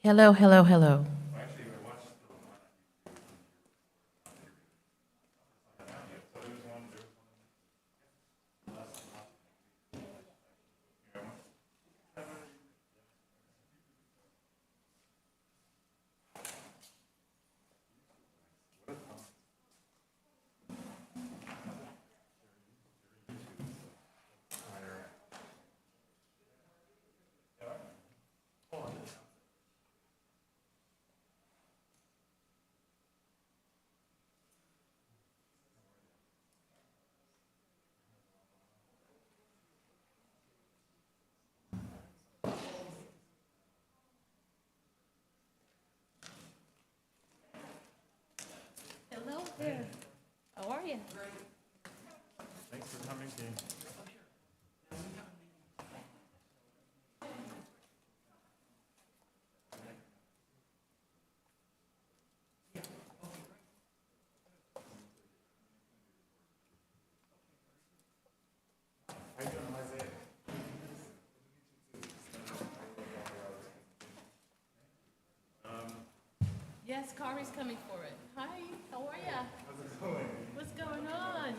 Hello, hello, hello. Hello there. How are you? Thanks for coming, Dean. Yes, Kari's coming for it. Hi, how are you? How's it going? What's going on?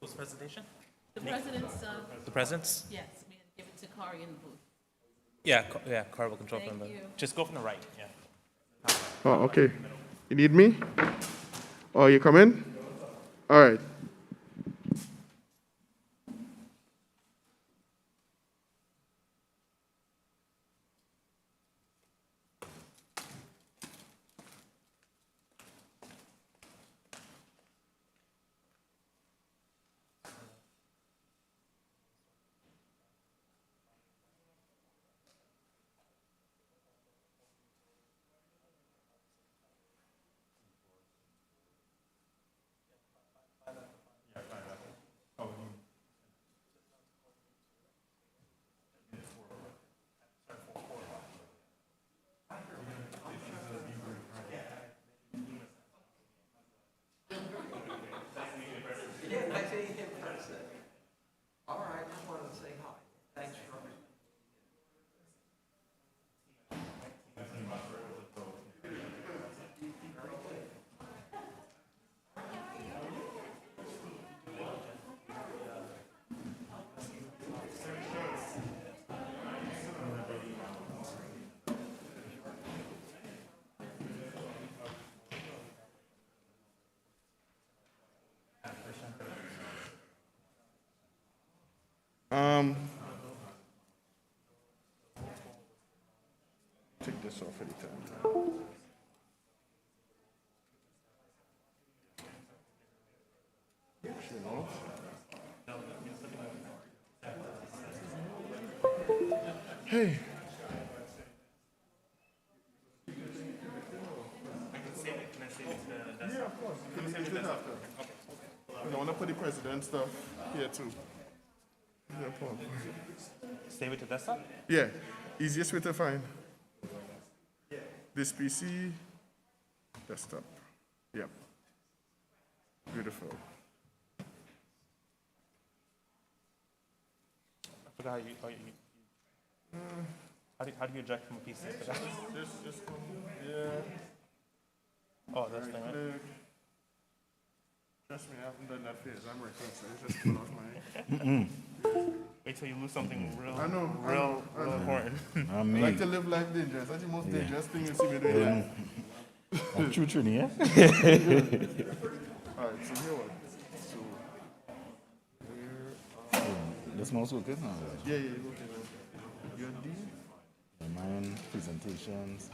Whose presentation? The president's, The president's? yes, we had to give it to Kari in the booth. Yeah, car will control Thank from the. you. Just go from the right, yeah. Oh, okay. You need me? Oh, you come in? All right. All right, just wanted to say hi. Thanks for. Take this off anytime. Hey. Yeah, of course. You can use it after. I want to put the president stuff here too. No problem. Stay with the desktop? Yeah, easiest way to find. This PC, desktop. Yep. Beautiful. I forgot how do you eject from a PC? Just come, yeah. Oh, that's the thing, right? Click. Trust me, I haven't done that phase. I'm reckless. I just pull off my. Wait till you lose something real, I know, I real, know, I real know. important. I like to live life dangerous. That's the most dangerous thing you see me doing in life. True, yeah? All right, so here what? So, where, This mouse working? yeah, okay. Your D? Mine, presentations.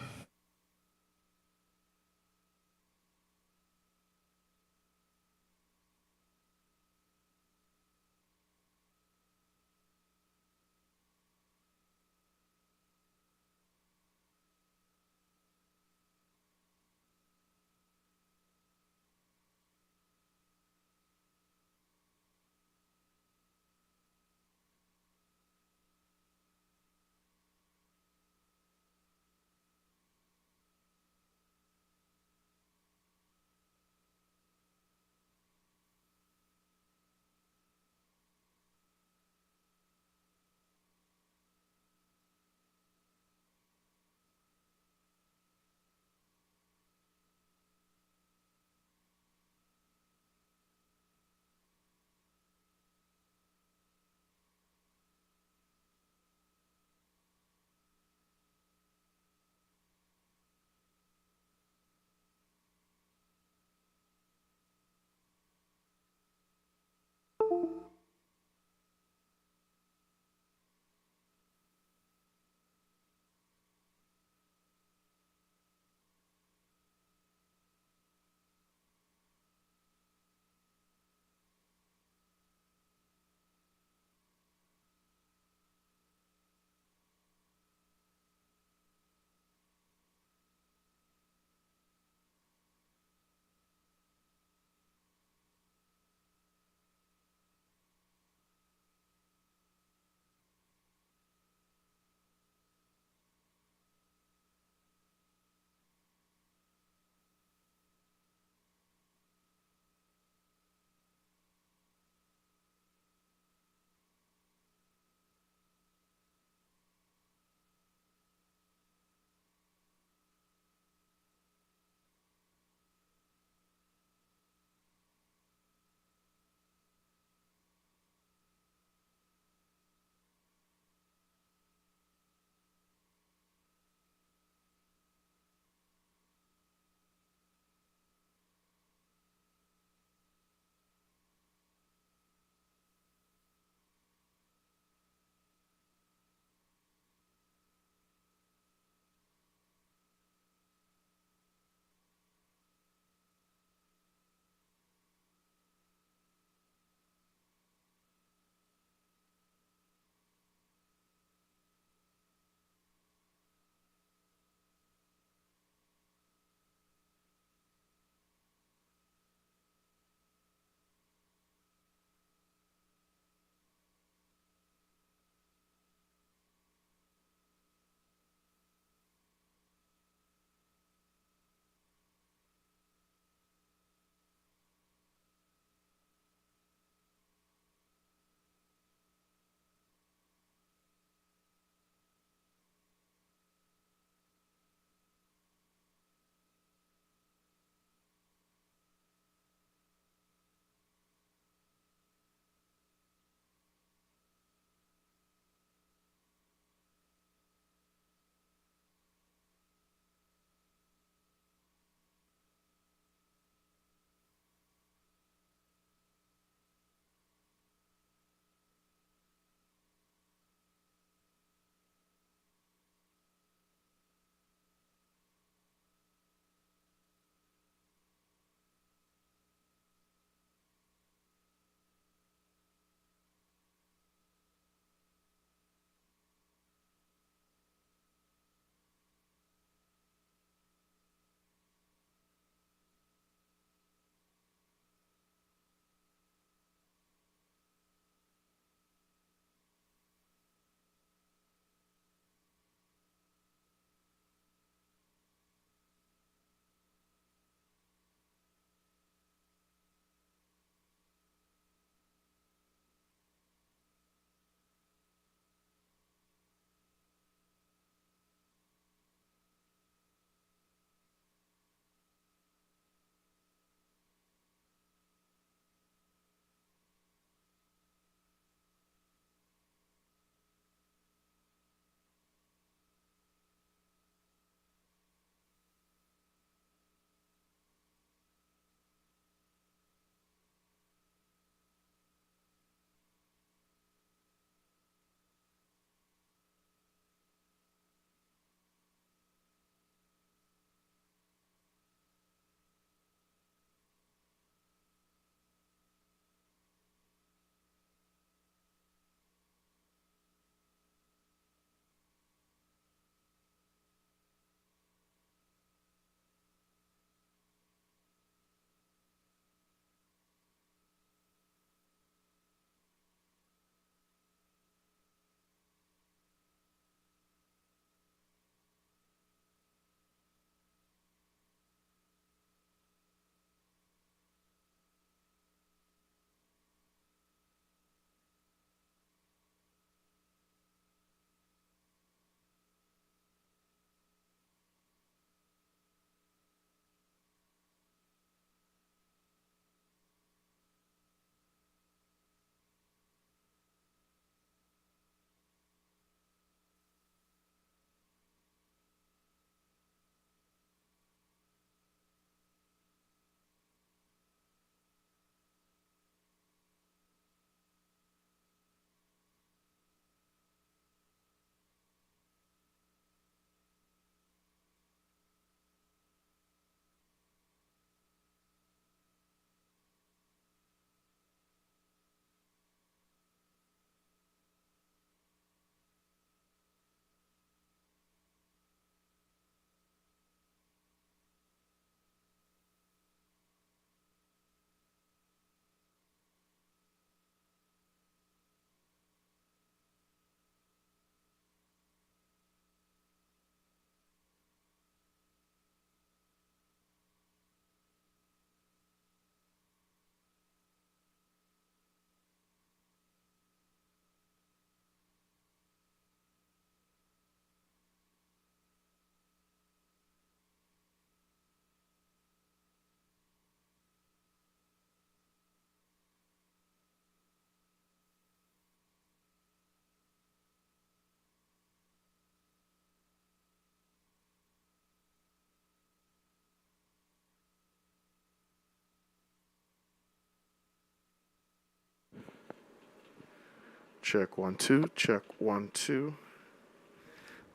Check 1 2. Check 1 2.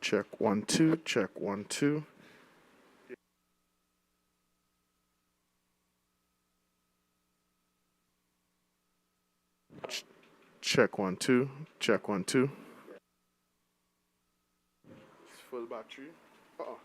Check 1 2. Check 1 2. Check 1 2. Check 1 2. It's full battery. Uh-oh.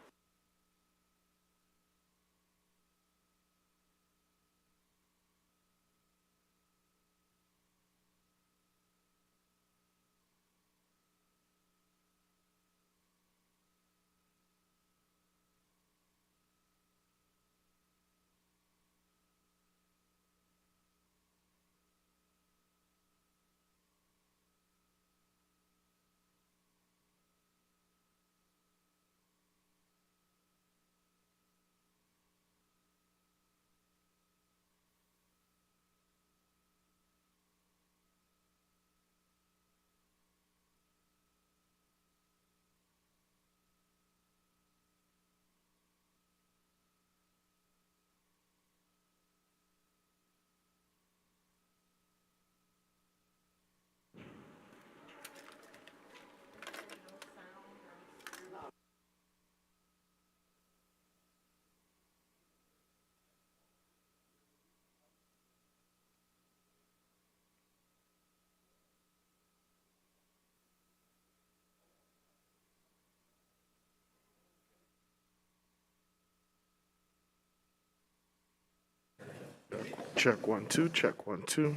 Check 1 2. Check 1 2.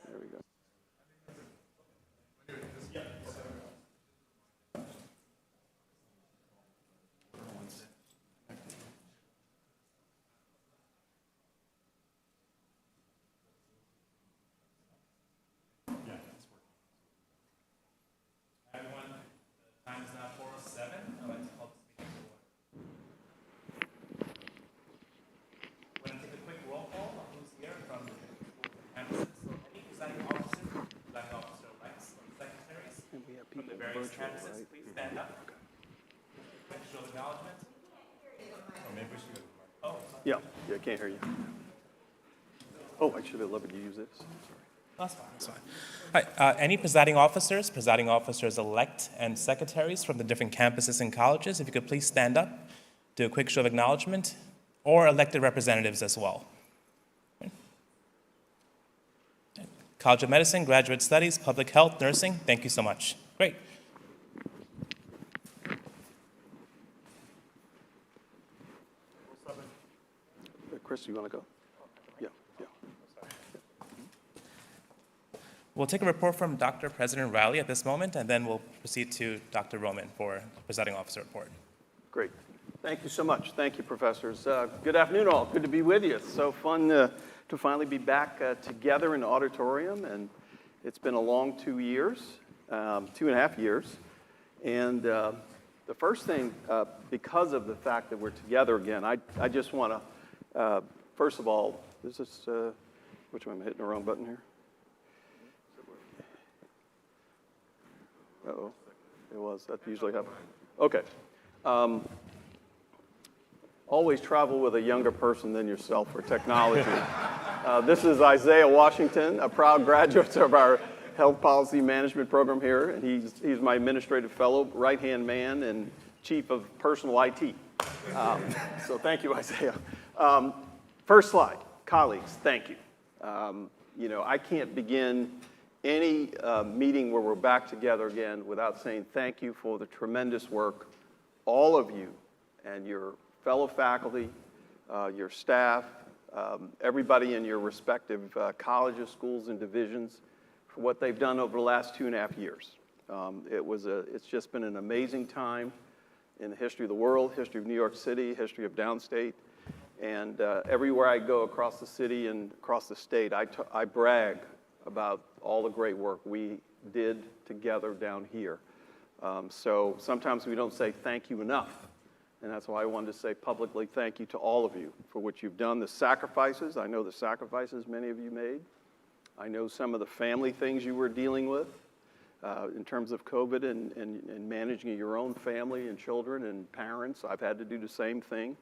There we go. Everyone, the time is now 4:07. I'd like to call this meeting to order. We're going to take a quick roll call of who's here from the different schools and campuses. So any presiding officer, black officer elects, or secretaries And we have from the people various virtual, campuses, right? please stand up. Quick show of acknowledgement. Yeah, can't hear you. Oh, I should have let you use this. Sorry. That's fine, that's fine. All right, any presiding officers-elect, and secretaries from the different campuses and colleges, if you could please stand up, do a quick show of acknowledgement, or elected representatives as well. College of Medicine, Graduate Studies, Public Health, Nursing, thank you so much. Great. Chris, you want to go? Yeah. We'll take a report from Dr. President Riley at this moment, and then we'll proceed to Dr. Roman for the presiding officer report. Great. Thank you so much. Thank you, professors. Good afternoon, all. Good to be with you. It's so fun to finally be back together in the auditorium, and it's been a long 2 years, 2.5 years. And the first thing, because of the fact that we're together again, I just want to, first of all, is this, which one am I hitting the wrong button here? Uh-oh, it was, that usually happens. Okay. Always travel with a younger person than yourself for technology. This is Isaiah Washington, a proud graduate of our health policy management program here, and he's my administrative fellow, right-hand man, and chief of personal IT. So thank you, Isaiah. First slide, colleagues, thank you. You know, I can't begin any meeting where we're back together again without saying thank you for the tremendous work, all of you and your fellow faculty, your staff, everybody in your respective colleges, schools, and divisions for what they've done over the last 2.5 years. It's just been an amazing time in the history of the world, history of New York City, history of Downstate, and everywhere I go across the city and across the state, I brag about all the great work we did together down here. So sometimes we don't say thank you enough And that's why I wanted to say publicly thank you to all of you for what you've done, the sacrifices. I know the sacrifices many of you made. I know some of the family things you were dealing with in terms of COVID and managing your own family and children and parents. I've had to do the same thing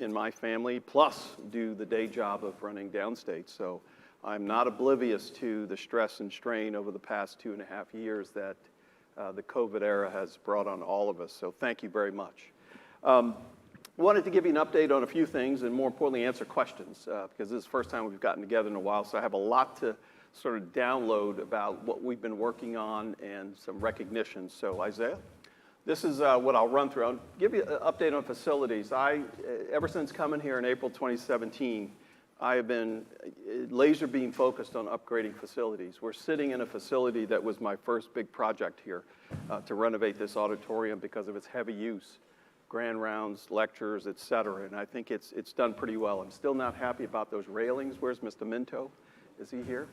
in my family, plus do the day job of running Downstate. So I'm not oblivious to the stress and strain over the past 2.5 years that the COVID era has brought on all of us. So thank you very much. Wanted to give you an update on a few things and more importantly answer questions because this is the first time we've gotten together in a while, so I have a lot to sort of download about what we've been working on and some recognition. So Isaiah, this is what I'll run through. I'll give you an update on facilities. Ever since coming here in April 2017, I have been laser beam focused on upgrading facilities. We're sitting in a facility that was my first big project here to renovate this auditorium because of its heavy use. Grand rounds, lectures, et cetera, and I think it's done pretty well. I'm still not happy about those railings. Where's Mr. Minto? Is he here?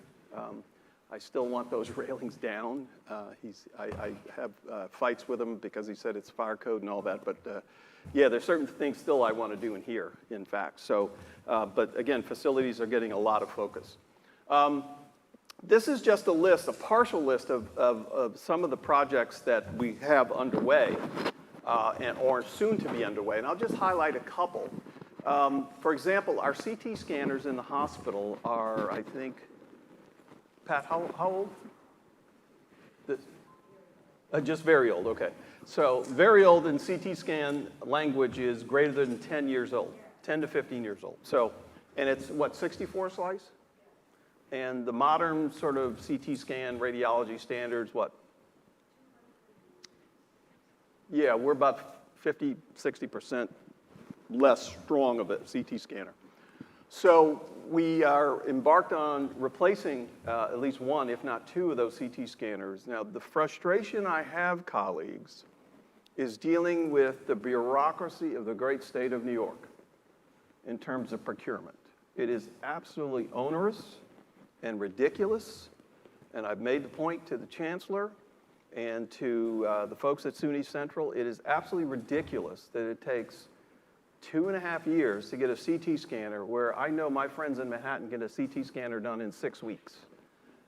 I still want those railings down. I have fights with him because he said it's fire code and all that, but yeah, there's certain things still I want to do in here, in fact. So, but again, facilities are getting a lot of focus. This is just a list, a partial list of some of the projects that we have underway. Or soon to be underway. And I'll just highlight a couple. For example, our CT scanners in the hospital are, I think, Pat, how old? Just very old, okay. So very old in CT scan language is greater than 10 years old, 10 to 15 years old. So, and it's what, 64 slice? And the modern sort of CT scan radiology standards, what? Yeah, we're about 50, 60% less strong of a CT scanner. So we are embarked on replacing at least one, if not two, of those CT scanners. Now, the frustration I have, colleagues, is dealing with the bureaucracy of the great state of New York in terms of procurement. It is absolutely onerous and ridiculous, and I've made the point to the chancellor and to the folks at SUNY Central. It is absolutely ridiculous that it takes 2.5 years to get a CT scanner where I know my friends in Manhattan get a CT scanner done in 6 weeks.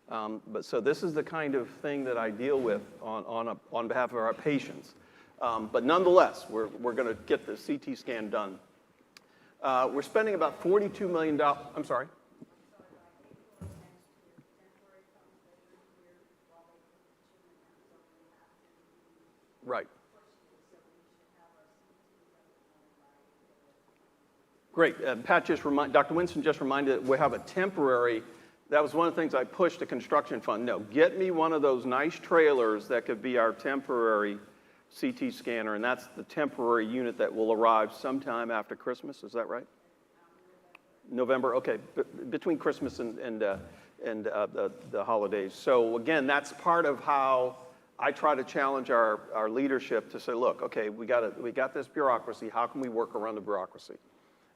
But so this is the kind of thing that I deal with on behalf of our patients. But nonetheless, we're going to get the CT scan done. We're spending about $42 million. I'm sorry. Right. Great. Dr. Winston just reminded that we have a temporary, that was one of the things I pushed the construction fund. No, get me one of those nice trailers that could be our temporary CT scanner, and that's the temporary unit that will arrive sometime after Christmas. Is that right? November, okay, between Christmas and the holidays. So again, that's part of how I try to challenge our leadership to say, look, okay, we got this bureaucracy. How can we work around the bureaucracy?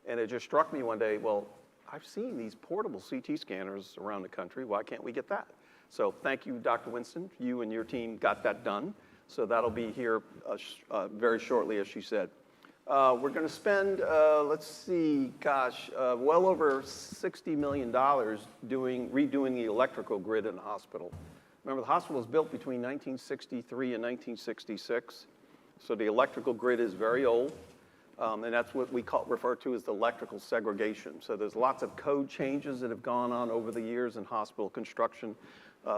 And it just struck me one day, well, I've seen these portable CT scanners around the country. Why can't we get that? So thank you, Dr. Winston. You and your team got that done. So that'll be here very shortly, as she said. We're going to spend, let's see, well over $60 million redoing the electrical grid in the hospital. Remember, the hospital was built between 1963 and 1966, so the electrical grid is very old, and that's what we refer to as the electrical segregation. So there's lots of code changes that have gone on over the years in hospital construction,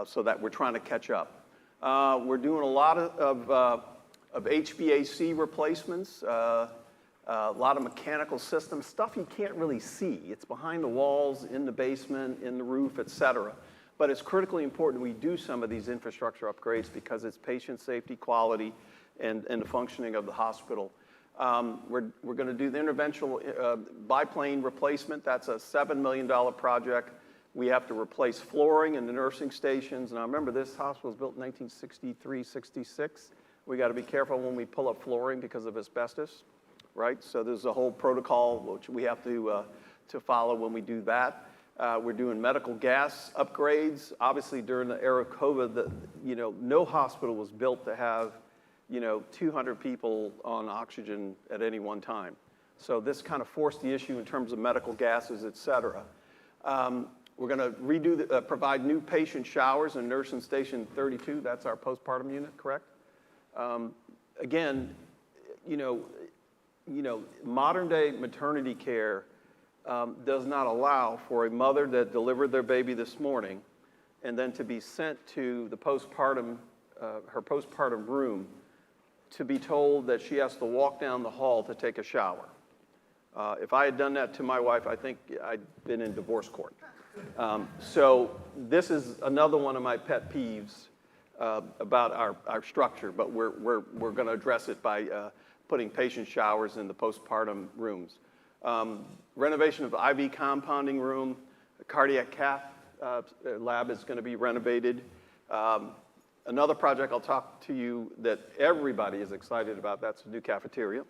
so that we're trying to catch up. We're doing a lot of HVAC replacements, a lot of mechanical systems, stuff you can't really see. It's behind the walls, in the basement, in the roof, et cetera. But it's critically important we do some of these infrastructure upgrades because it's patient safety, quality, and the functioning of the hospital. We're going to do the interventional biplane replacement. That's a $7 million project. We have to replace flooring in the nursing stations. Now remember, this hospital was built in 1963, 66. We got to be careful when we pull up flooring because of asbestos, right? So there's a whole protocol which we have to follow when we do that. We're doing medical gas upgrades. Obviously, during the era of COVID, no hospital was built to have 200 people on oxygen at any one time. So this kind of forced the issue in terms of medical gases, et cetera. We're going to provide new patient showers in nursing station 32. That's our postpartum unit, correct? Again, modern day maternity care does not allow for a mother that delivered their baby this morning and then to be sent to the her postpartum room to be told that she has to walk down the hall to take a shower. If I had done that to my wife, I think I'd been in divorce court. So this is another one of my pet peeves about our structure, but we're going to address it by putting patient showers in the postpartum rooms. Renovation of the IV compounding room, the cardiac cath lab is going to be renovated. Another project I'll talk to you that everybody is excited about, that's the new cafeteria.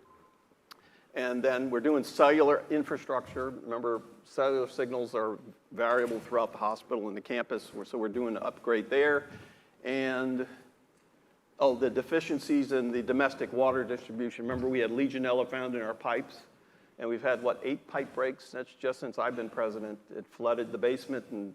And then we're doing cellular infrastructure. Remember, cellular signals are variable throughout the hospital and the campus, so we're doing an upgrade there. And, the deficiencies in the domestic water distribution. Remember, we had Legionella found in our pipes, and we've had, 8 pipe breaks? That's just since I've been president. It flooded the basement, and,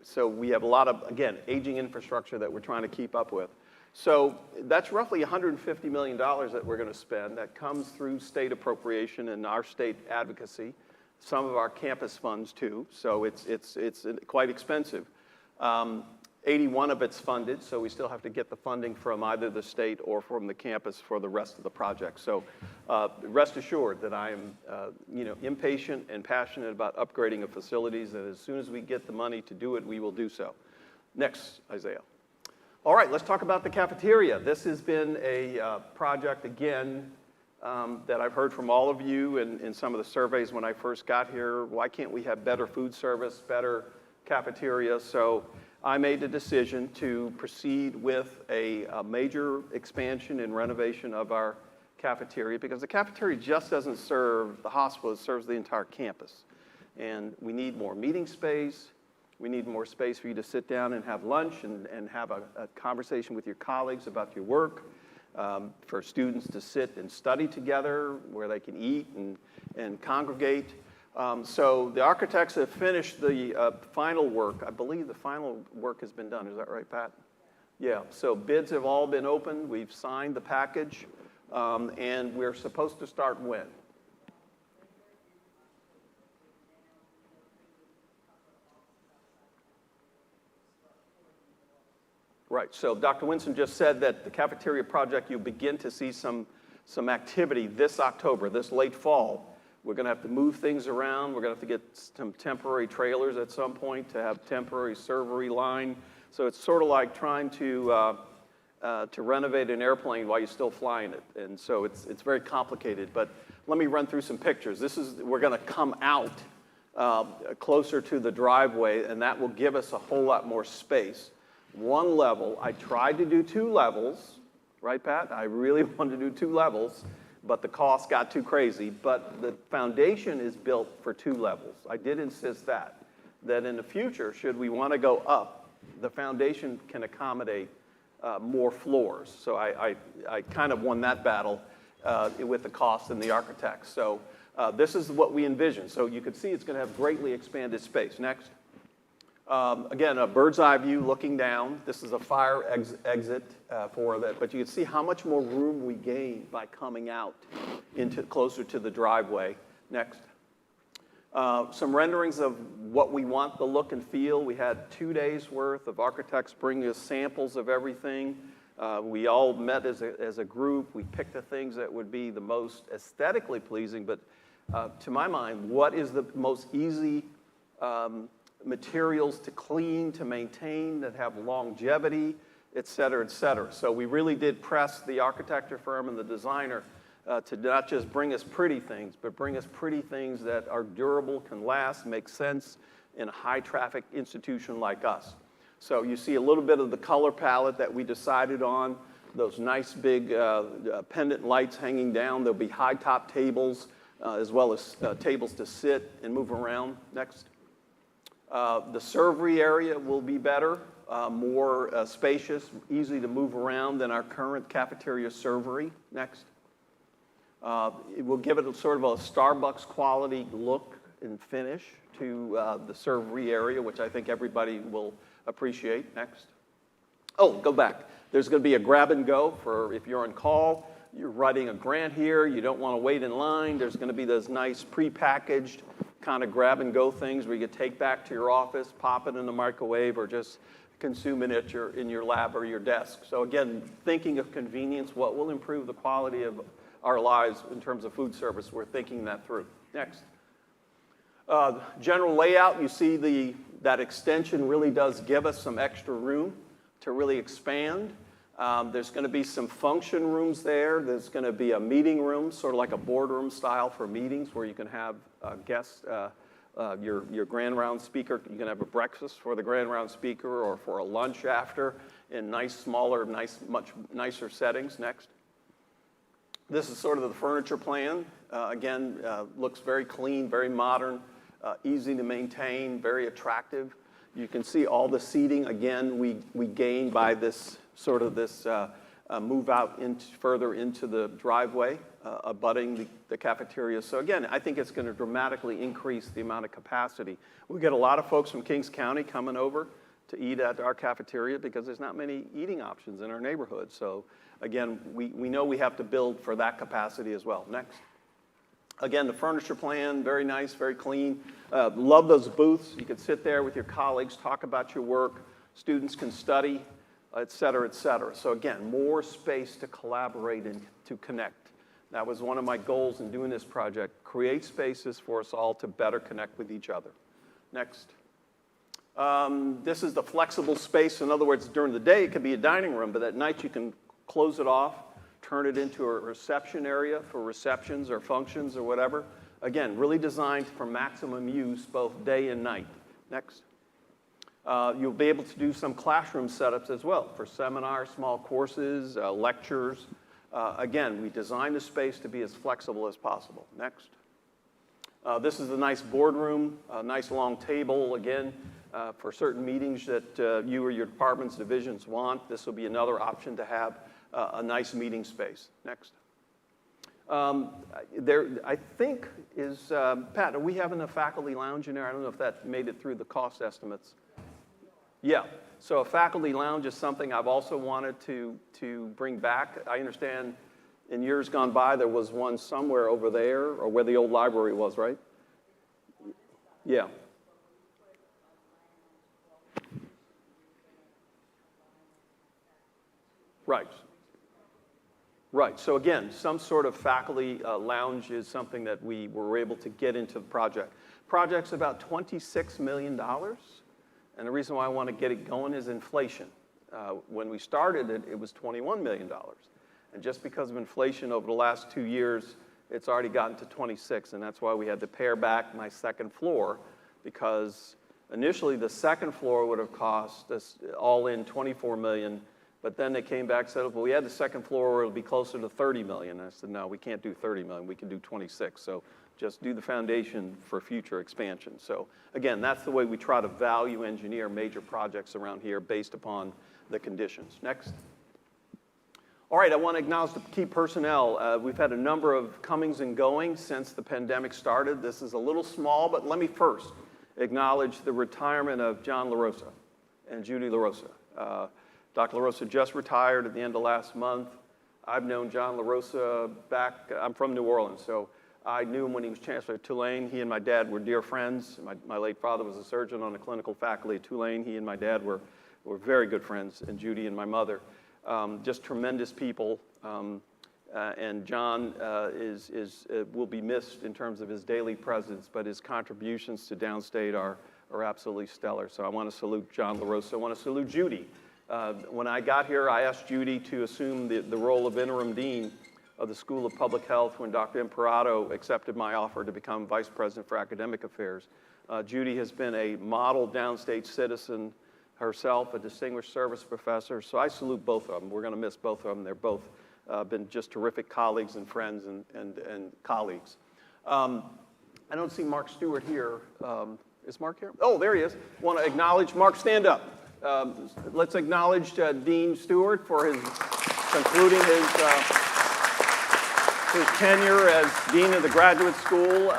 so we have a lot of, again, aging infrastructure that we're trying to keep up with. So that's roughly $150 million that we're going to spend. That comes through state appropriation and our state advocacy, some of our campus funds too. So it's quite expensive. 81 of it's funded, so we still have to get the funding from either the state or from the campus for the rest of the project. So rest assured that I am impatient and passionate about upgrading of facilities, and as soon as we get the money to do it, we will do so. Next, Isaiah. All right, let's talk about the cafeteria. This has been a project, again, that I've heard from all of you in some of the surveys when I first got here. Why can't we have better food service, better cafeteria? So I made the decision to proceed with a major expansion and renovation of our cafeteria, because the cafeteria just doesn't serve the hospital, it serves the entire campus. And we need more meeting space. We need more space for you to sit down and have lunch and have a conversation with your colleagues about your work, for students to sit and study together where they can eat and congregate. So the architects have finished the final work. I believe the final work has been done. Is that right, Pat? Yeah, so bids have all been opened. We've signed the package, and we're supposed to start when? Right, so Dr. Winston just said that the cafeteria project, you'll begin to see some activity this October, this late fall. We're going to have to move things around. We're going to have to get some temporary trailers at some point to have temporary servery line. So it's sort of like trying to renovate an airplane while you're still flying it. And so it's very complicated. But let me run through some pictures. We're going to come out closer to the driveway, and that will give us a whole lot more space. One level. I tried to do 2 levels, right, Pat? I really wanted to do 2 levels, but the cost got too crazy. But the foundation is built for 2 levels. I did insist that in the future, should we want to go up, the foundation can accommodate more floors. So I kind of won that battle with the cost and the architects. So this is what we envision. So you can see it's going to have greatly expanded space. Next. Again, a bird's eye view looking down. This is a fire exit for that, but you can see how much more room we gain by coming out into closer to the driveway. Next. Some renderings of what we want the look and feel. We had 2 days worth of architects bringing us samples of everything. We all met as a group. We picked the things that would be the most aesthetically pleasing, but to my mind, what is the most easy materials to clean, to maintain, that have longevity, et cetera, et cetera. So we really did press the architecture firm and the designer to not just bring us pretty things, but bring us pretty things that are durable, can last, make sense in a high-traffic institution like us. So you see a little bit of the color palette that we decided on, those nice big pendant lights hanging down. There'll be high-top tables as well as tables to sit and move around. Next. The servery area will be better, more spacious, easy to move around than our current cafeteria servery. Next. It will give it a sort of a Starbucks quality look and finish to the servery area, which I think everybody will appreciate. Next. Oh, go back. There's going to be a grab and go for if you're on call, you're writing a grant here, you don't want to wait in line. There's going to be those nice prepackaged kind of grab and go things where you can take back to your office, pop it in the microwave, or just consume it at in your lab or your desk. So again, thinking of convenience, what will improve the quality of our lives in terms of food service, we're thinking that through. Next. General layout, you see that extension really does give us some extra room to really expand. There's going to be some function rooms there. There's going to be a meeting room, sort of like a boardroom style for meetings where you can have guests, your grand round speaker. You can have a breakfast for the grand round speaker or for a lunch after in nice, smaller, much nicer settings. Next. This is sort of the furniture plan. Again, looks very clean, very modern, easy to maintain, very attractive. You can see all the seating. Again, we gain by this sort of this move out further into the driveway, abutting the cafeteria. So again, I think it's going to dramatically increase the amount of capacity. We get a lot of folks from Kings County coming over to eat at our cafeteria because there's not many eating options in our neighborhood. So again, we know we have to build for that capacity as well. Next. Again, the furniture plan, very nice, very clean. Love those booths. You can sit there with your colleagues, talk about your work. Students can study, et cetera, et cetera. So again, more space to collaborate and to connect. That was one of my goals in doing this project, create spaces for us all to better connect with each other. Next. This is the flexible space. In other words, during the day, it could be a dining room, but at night you can close it off, turn it into a reception area for receptions or functions or whatever. Again, really designed for maximum use both day and night. Next. You'll be able to do some classroom setups as well for seminars, small courses, lectures. Again, we designed the space to be as flexible as possible. Next. This is a nice boardroom, a nice long table, again, for certain meetings that you or your department's divisions want. This will be another option to have a nice meeting space. Next. I think is, Pat, are we having a faculty lounge in there? I don't know if that made it through the cost estimates. Yeah, so a faculty lounge is something I've also wanted to bring back. I understand in years gone by there was one somewhere over there, or where the old library was, right? Yeah. Right. Right, so again, some sort of faculty lounge is something that we were able to get into the project. Project's about $26 million, and the reason why I want to get it going is inflation. When we started it, it was $21 million, and just because of inflation over the last 2 years, it's already gotten to 26, and that's why we had to pare back my second floor, because initially the second floor would have cost us all in $24 million. But then they came back and said, well, we had the second floor where it'll be closer to 30 million. I said, no, we can't do 30 million. We can do 26. So just do the foundation for future expansion. So again, that's the way we try to value engineer major projects around here based upon the conditions. Next. All right, I want to acknowledge the key personnel. We've had a number of comings and goings since the pandemic started. This is a little small, but let me first acknowledge the retirement of John Larosa and Judy Larosa. Dr. Larosa just retired at the end of last month. I've known John Larosa back, I'm from New Orleans, so I knew him when he was chancellor at Tulane. He and my dad were dear friends. My late father was a surgeon on the clinical faculty at Tulane. He and my dad were very good friends, and Judy and my mother. Just tremendous people, and John will be missed in terms of his daily presence, but his contributions to Downstate are absolutely stellar. So I want to salute John Larosa. I want to salute Judy. When I got here, I asked Judy to assume the role of interim dean of the School of Public Health when Dr. Imperato accepted my offer to become vice president for academic affairs. Judy has been a model downstate citizen herself, a distinguished service professor, so I salute both of them. We're going to miss both of them. They're both been just terrific colleagues and friends and colleagues. I don't see Mark Stewart here. Is Mark here? Oh, there he is. Want to acknowledge Mark. Stand up. Let's acknowledge Dean Stewart for his concluding his tenure as Dean of the Graduate School.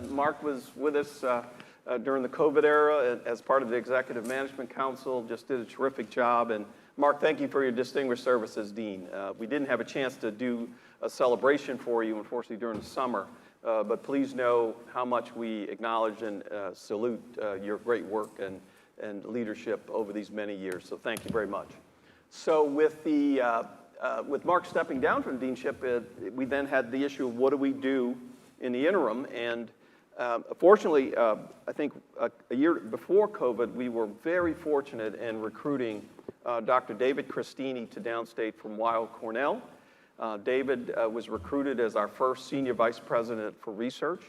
Mark was with us during the COVID era as part of the Executive Management Council, just did a terrific job. And Mark, thank you for your distinguished service as Dean. We didn't have a chance to do a celebration for you, unfortunately, during the summer, but please know how much we acknowledge and salute your great work and leadership over these many years. So thank you very much. So with Mark stepping down from the deanship, we then had the issue of what do we do in the interim. And fortunately, I think a year before COVID, we were very fortunate in recruiting Dr. David Christini to Downstate from Weill Cornell. David was recruited as our first senior vice president for research.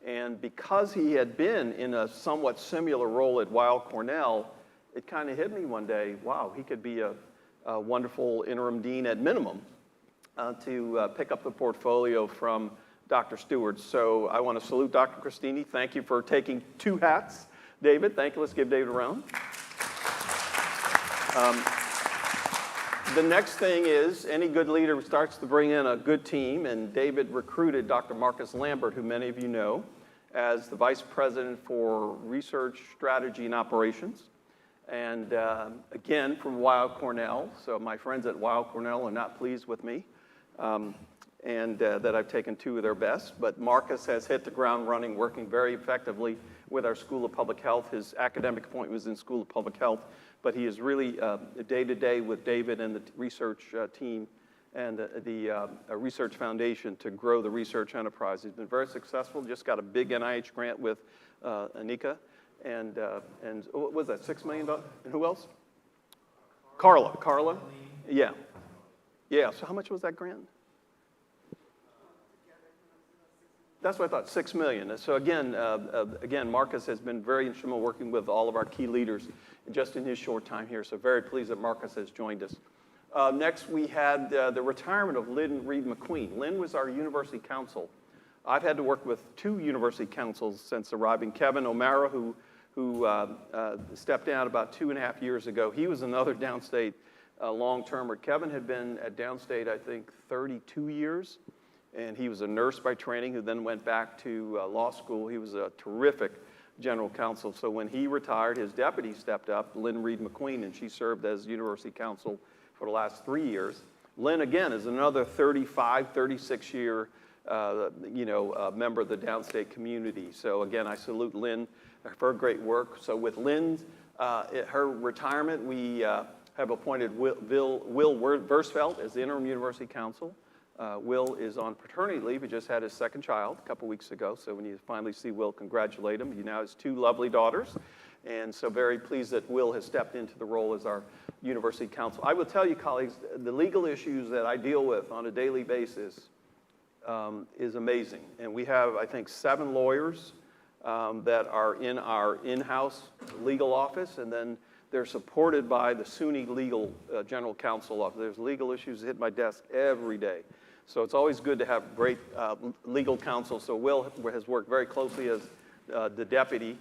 And because he had been in a somewhat similar role at Weill Cornell, it kind of hit me one day, wow, he could be a wonderful interim dean at minimum to pick up the portfolio from Dr. Stewart. So I want to salute Dr. Christini. Thank you for taking two hats, David. Thank you. Let's give David a round. The next thing is any good leader starts to bring in a good team, and David recruited Dr. Marcus Lambert, who many of you know, as the Vice President for Research, Strategy, and Operations. And again, from Weill Cornell. So my friends at Weill Cornell are not pleased with me, and that I've taken two of their best. But Marcus has hit the ground running, working very effectively with our School of Public Health. His academic appointment was in School of Public Health, but he is really day-to-day with David and the research team and the Research Foundation to grow the research enterprise. He's been very successful, just got a big NIH grant with Anika, and what was that, $6 million? And who else? Carla? Yeah. Yeah, so how much was that grant? That's what I thought, $6 million. So again, Marcus has been very instrumental working with all of our key leaders just in his short time here. So very pleased that Marcus has joined us. Next, we had the retirement of Lynn Reed McQueen. Lynn was our university counsel. I've had to work with two university counsels since arriving. Kevin O'Mara, who stepped down about 2.5 years ago. He was another Downstate long-termer. Kevin had been at Downstate, I think, 32 years. And he was a nurse by training who then went back to law school. He was a terrific general counsel. So when he retired, his deputy stepped up, Lynn Reed McQueen, and she served as university counsel for the last 3 years. Lynn, again, is another 35, 36-year member of the Downstate community. So again, I salute Lynn for her great work. So with Lynn, her retirement, we have appointed Will Versfeld as the interim university counsel. Will is on paternity leave. He just had his second child a couple weeks ago. So when you finally see Will, congratulate him. He now has 2 lovely daughters. And so very pleased that Will has stepped into the role as our university counsel. I will tell you, colleagues, the legal issues that I deal with on a daily basis is amazing. And we have, I think, 7 lawyers that are in our in-house legal office. And then they're supported by the SUNY legal general counsel office. There's legal issues that hit my desk every day. So it's always good to have great legal counsel. So Will has worked very closely as the deputy.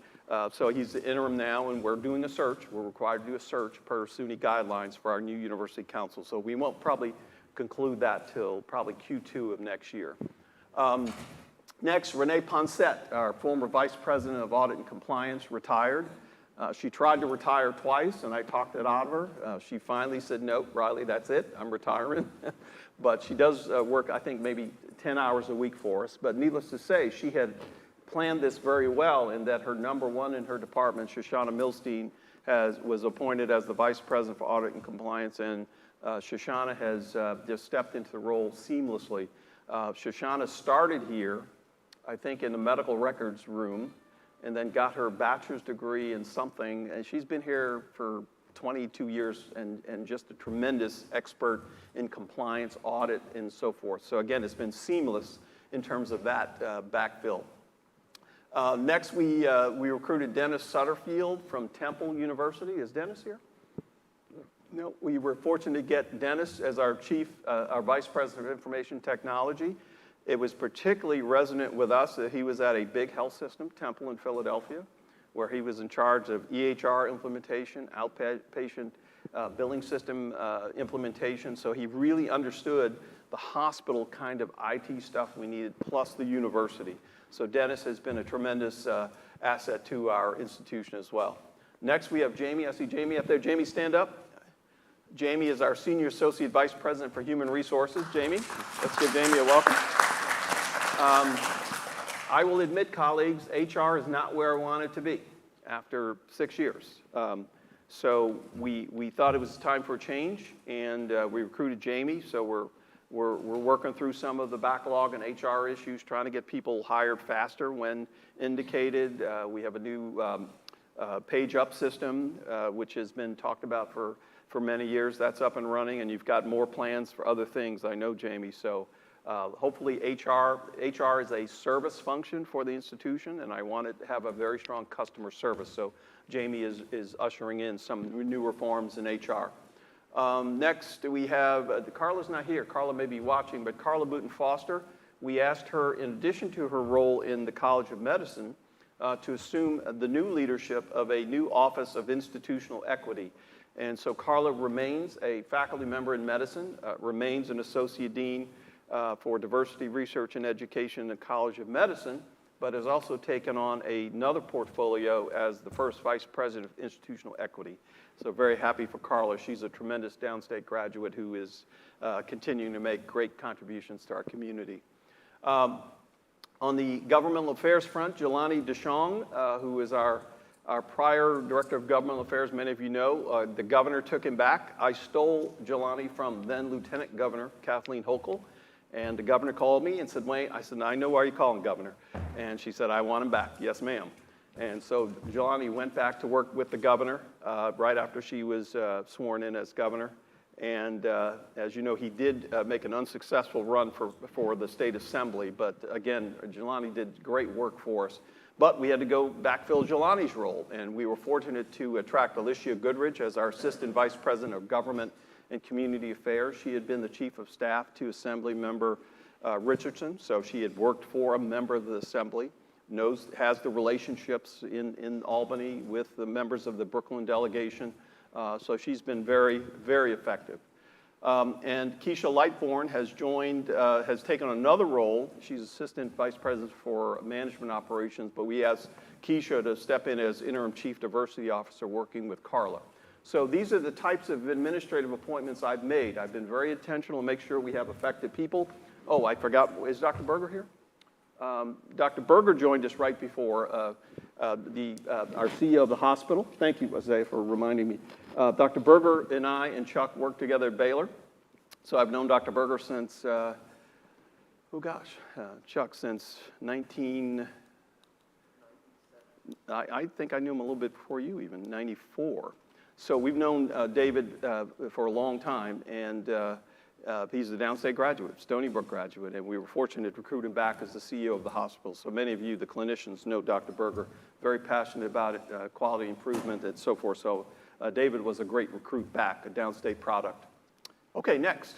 So he's the interim now, and we're doing a search. We're required to do a search per SUNY guidelines for our new university counsel. So we won't probably conclude that till probably Q2 of next year. Next, Renee Poncet, our former vice president of audit and compliance, retired. She tried to retire twice, and I talked it out of her. She finally said, nope, Riley, that's it. I'm retiring. But she does work, I think, maybe 10 hours a week for us. But needless to say, she had planned this very well in that her number one in her department, Shoshana Milstein, was appointed as the vice president for audit and compliance. And Shoshana has just stepped into the role seamlessly. Shoshana started here, I think, in the medical records room, and then got her bachelor's degree in something. And she's been here for 22 years and just a tremendous expert in compliance, audit, and so forth. So again, it's been seamless in terms of that backfill. Next, we recruited Dennis Sutterfield from Temple University. Is Dennis here? No, we were fortunate to get Dennis as our vice president of information technology. It was particularly resonant with us that he was at a big health system, Temple in Philadelphia, where he was in charge of EHR implementation, outpatient billing system implementation. So he really understood the hospital kind of IT stuff we needed, plus the university. So Dennis has been a tremendous asset to our institution as well. Next, we have Jamie. I see Jamie up there. Jamie, stand up. Jamie is our Senior Associate Vice President for Human Resources. Jamie, let's give Jamie a welcome. I will admit, colleagues, HR is not where I want it to be after 6 years. So we thought it was time for a change, and we recruited Jamie. So we're working through some of the backlog and HR issues, trying to get people hired faster when indicated. We have a new page up system, which has been talked about for many years. That's up and running, and you've got more plans for other things, I know, Jamie. So hopefully HR is a service function for the institution, and I want it to have a very strong customer service. So Jamie is ushering in some new reforms in HR. Next, we have, Carla's not here. Carla may be watching, but Carla Booten Foster, we asked her, in addition to her role in the College of Medicine, to assume the new leadership of a new Office of Institutional Equity. And so Carla remains a faculty member in medicine, remains an associate dean for diversity research and education in the College of Medicine, but has also taken on another portfolio as the first vice president of institutional equity. So very happy for Carla. She's a tremendous Downstate graduate who is continuing to make great contributions to our community. On the governmental affairs front, Jelani DeShong, who is our prior director of governmental affairs, many of you know, the governor took him back. I stole Jelani from then Lieutenant Governor Kathleen Hochul, and the governor called me and said, Wayne, I said, I know why you're calling, Governor. And she said, I want him back. Yes, ma'am. And so Jelani went back to work with the governor right after she was sworn in as governor. And as you know, he did make an unsuccessful run for the state assembly. But again, Jelani did great work for us. But we had to go backfill Jelani's role. And we were fortunate to attract Alicia Goodrich as our assistant vice president of government and community affairs. She had been the chief of staff to Assembly Member Richardson. So she had worked for a member of the assembly, has the relationships in Albany with the members of the Brooklyn delegation. So she's been very, very effective. And Keisha Lightbourne has taken on another role. She's Assistant Vice President for Management Operations, but we asked Keisha to step in as Interim Chief Diversity Officer working with Carla. So these are the types of administrative appointments I've made. I've been very intentional to make sure we have effective people. Oh, I forgot, is Dr. Berger here? Dr. Berger joined us right before our CEO of the hospital. Thank you, Isaiah, for reminding me. Dr. Berger and I and Chuck worked together at Baylor. So I've known Dr. Berger since, Chuck, since I think I knew him a little bit before you even, 94. So we've known David for a long time, and he's a Downstate graduate, Stony Brook graduate, and we were fortunate to recruit him back as the CEO of the hospital. So many of you, the clinicians, know Dr. Berger, very passionate about it, quality improvement and so forth. So David was a great recruit back, a Downstate product. Okay, next.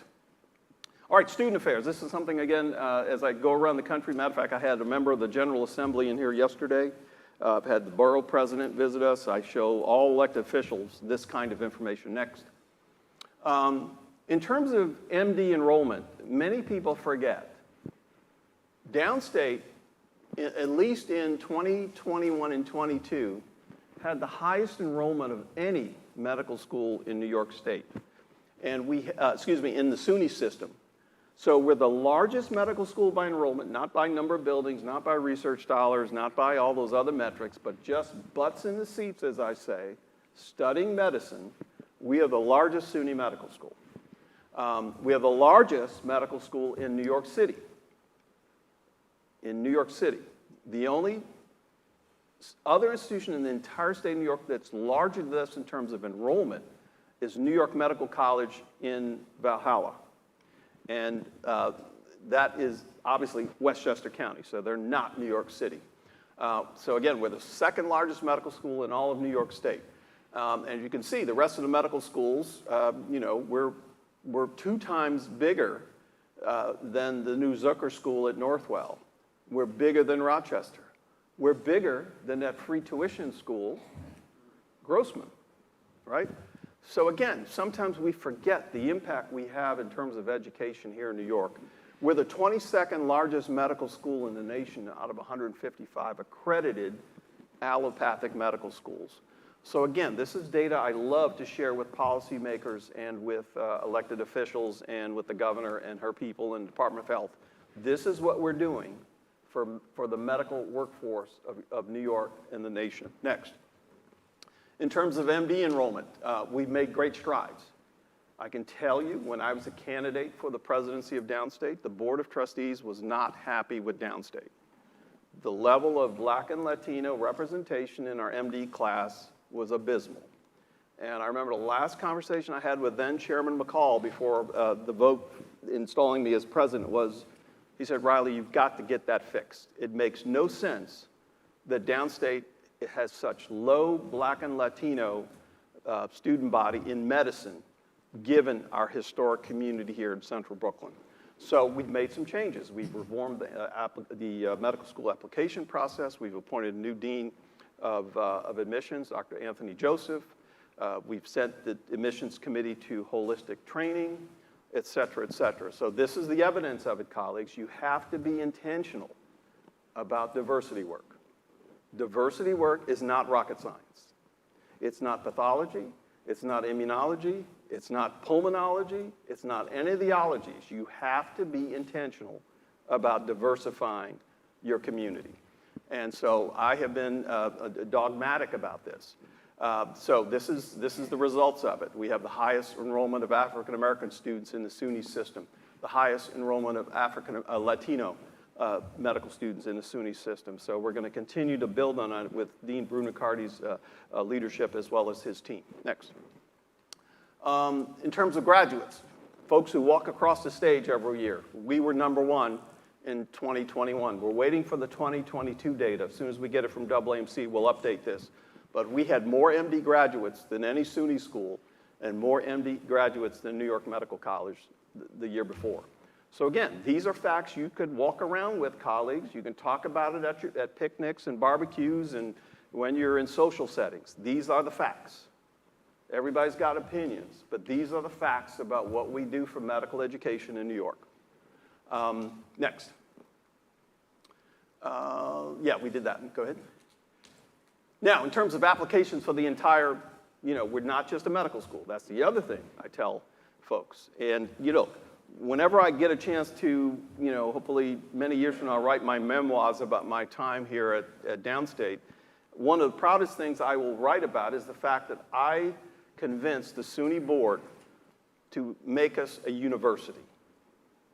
All right, student affairs. This is something, again, as I go around the country. Matter of fact, I had a member of the General Assembly in here yesterday. I've had the borough president visit us. I show all elected officials this kind of information. Next. In terms of MD enrollment, many people forget. Downstate, at least in 2021 and 22, had the highest enrollment of any medical school in New York State. And in the SUNY system. So we're the largest medical school by enrollment, not by number of buildings, not by research dollars, not by all those other metrics, but just butts in the seats, as I say, studying medicine. We are the largest SUNY medical school. We have the largest medical school in New York City. In New York City. The only other institution in the entire state of New York that's larger than this in terms of enrollment is New York Medical College in Valhalla. And that is obviously Westchester County, so they're not New York City. So again, we're the second largest medical school in all of New York State. And you can see the rest of the medical schools, we're 2 times bigger than the new Zucker School at Northwell. We're bigger than Rochester. We're bigger than that free tuition school, Grossman, right? So again, sometimes we forget the impact we have in terms of education here in New York. We're the 22nd largest medical school in the nation out of 155 accredited allopathic medical schools. So again, this is data I love to share with policymakers and with elected officials and with the governor and her people and the Department of Health. This is what we're doing for the medical workforce of New York and the nation. Next. In terms of MD enrollment, we've made great strides. I can tell you, when I was a candidate for the presidency of Downstate, the Board of Trustees was not happy with Downstate. The level of Black and Latino representation in our MD class was abysmal. And I remember the last conversation I had with then Chairman McCall before the vote installing me as president was, he said, Riley, you've got to get that fixed. It makes no sense that Downstate has such low Black and Latino student body in medicine, given our community here in central Brooklyn. So we've made some changes. We've reformed the medical school application process. We've appointed a new dean of admissions, Dr. Anthony Joseph. We've sent the admissions committee to holistic training, et cetera, et cetera. So this is the evidence of it, colleagues. You have to be intentional about diversity work. Diversity work is not rocket science. It's not pathology. It's not immunology. It's not pulmonology. It's not any of the ologies. You have to be intentional about diversifying your community. And so I have been dogmatic about this. So this is the results of it. We have the highest enrollment of African American students in the SUNY system, the highest enrollment of Latino medical students in the SUNY system. So we're going to continue to build on it with Dean Brunicardi's leadership as well as his team. Next. In terms of graduates, folks who walk across the stage every year, we were #1 in 2021. We're waiting for the 2022 data. As soon as we get it from AAMC, we'll update this. But we had more MD graduates than any SUNY school and more MD graduates than New York Medical College the year before. So again, these are facts you could walk around with, colleagues. You can talk about it at picnics and barbecues and when you're in social settings. These are the facts. Everybody's got opinions, but these are the facts about what we do for medical education in New York. Next. Yeah, we did that. Go ahead. Now, in terms of applications for the entire, we're not just a medical school. That's the other thing I tell folks. And, whenever I get a chance to, hopefully many years from now, write my memoirs about my time here at Downstate, one of the proudest things I will write about is the fact that I convinced the SUNY board to make us a university,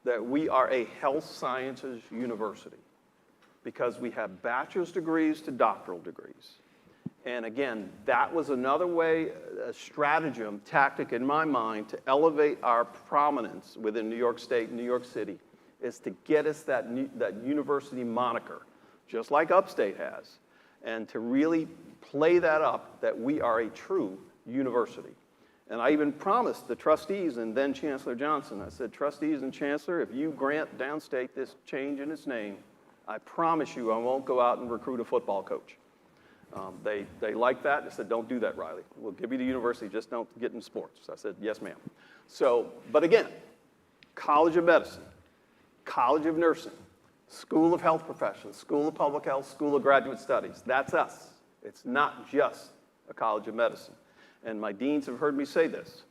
that we are a health sciences university, because we have bachelor's degrees to doctoral degrees. And again, that was another way, a stratagem, tactic in my mind to elevate our prominence within New York State and New York City, is to get us that university moniker, just like Upstate has, and to really play that up that we are a true university. And I even promised the trustees and then Chancellor Johnson, I said, trustees and Chancellor, if you grant Downstate this change in its name, I promise you I won't go out and recruit a football coach. They like that. They said, don't do that, Riley. We'll give you the university, just don't get in sports. I said, yes, ma'am. So, but again, College of Medicine, College of Nursing, School of Health Professions, School of Public Health, School of Graduate Studies. That's us. It's not just a College of Medicine. And my deans have heard me say this.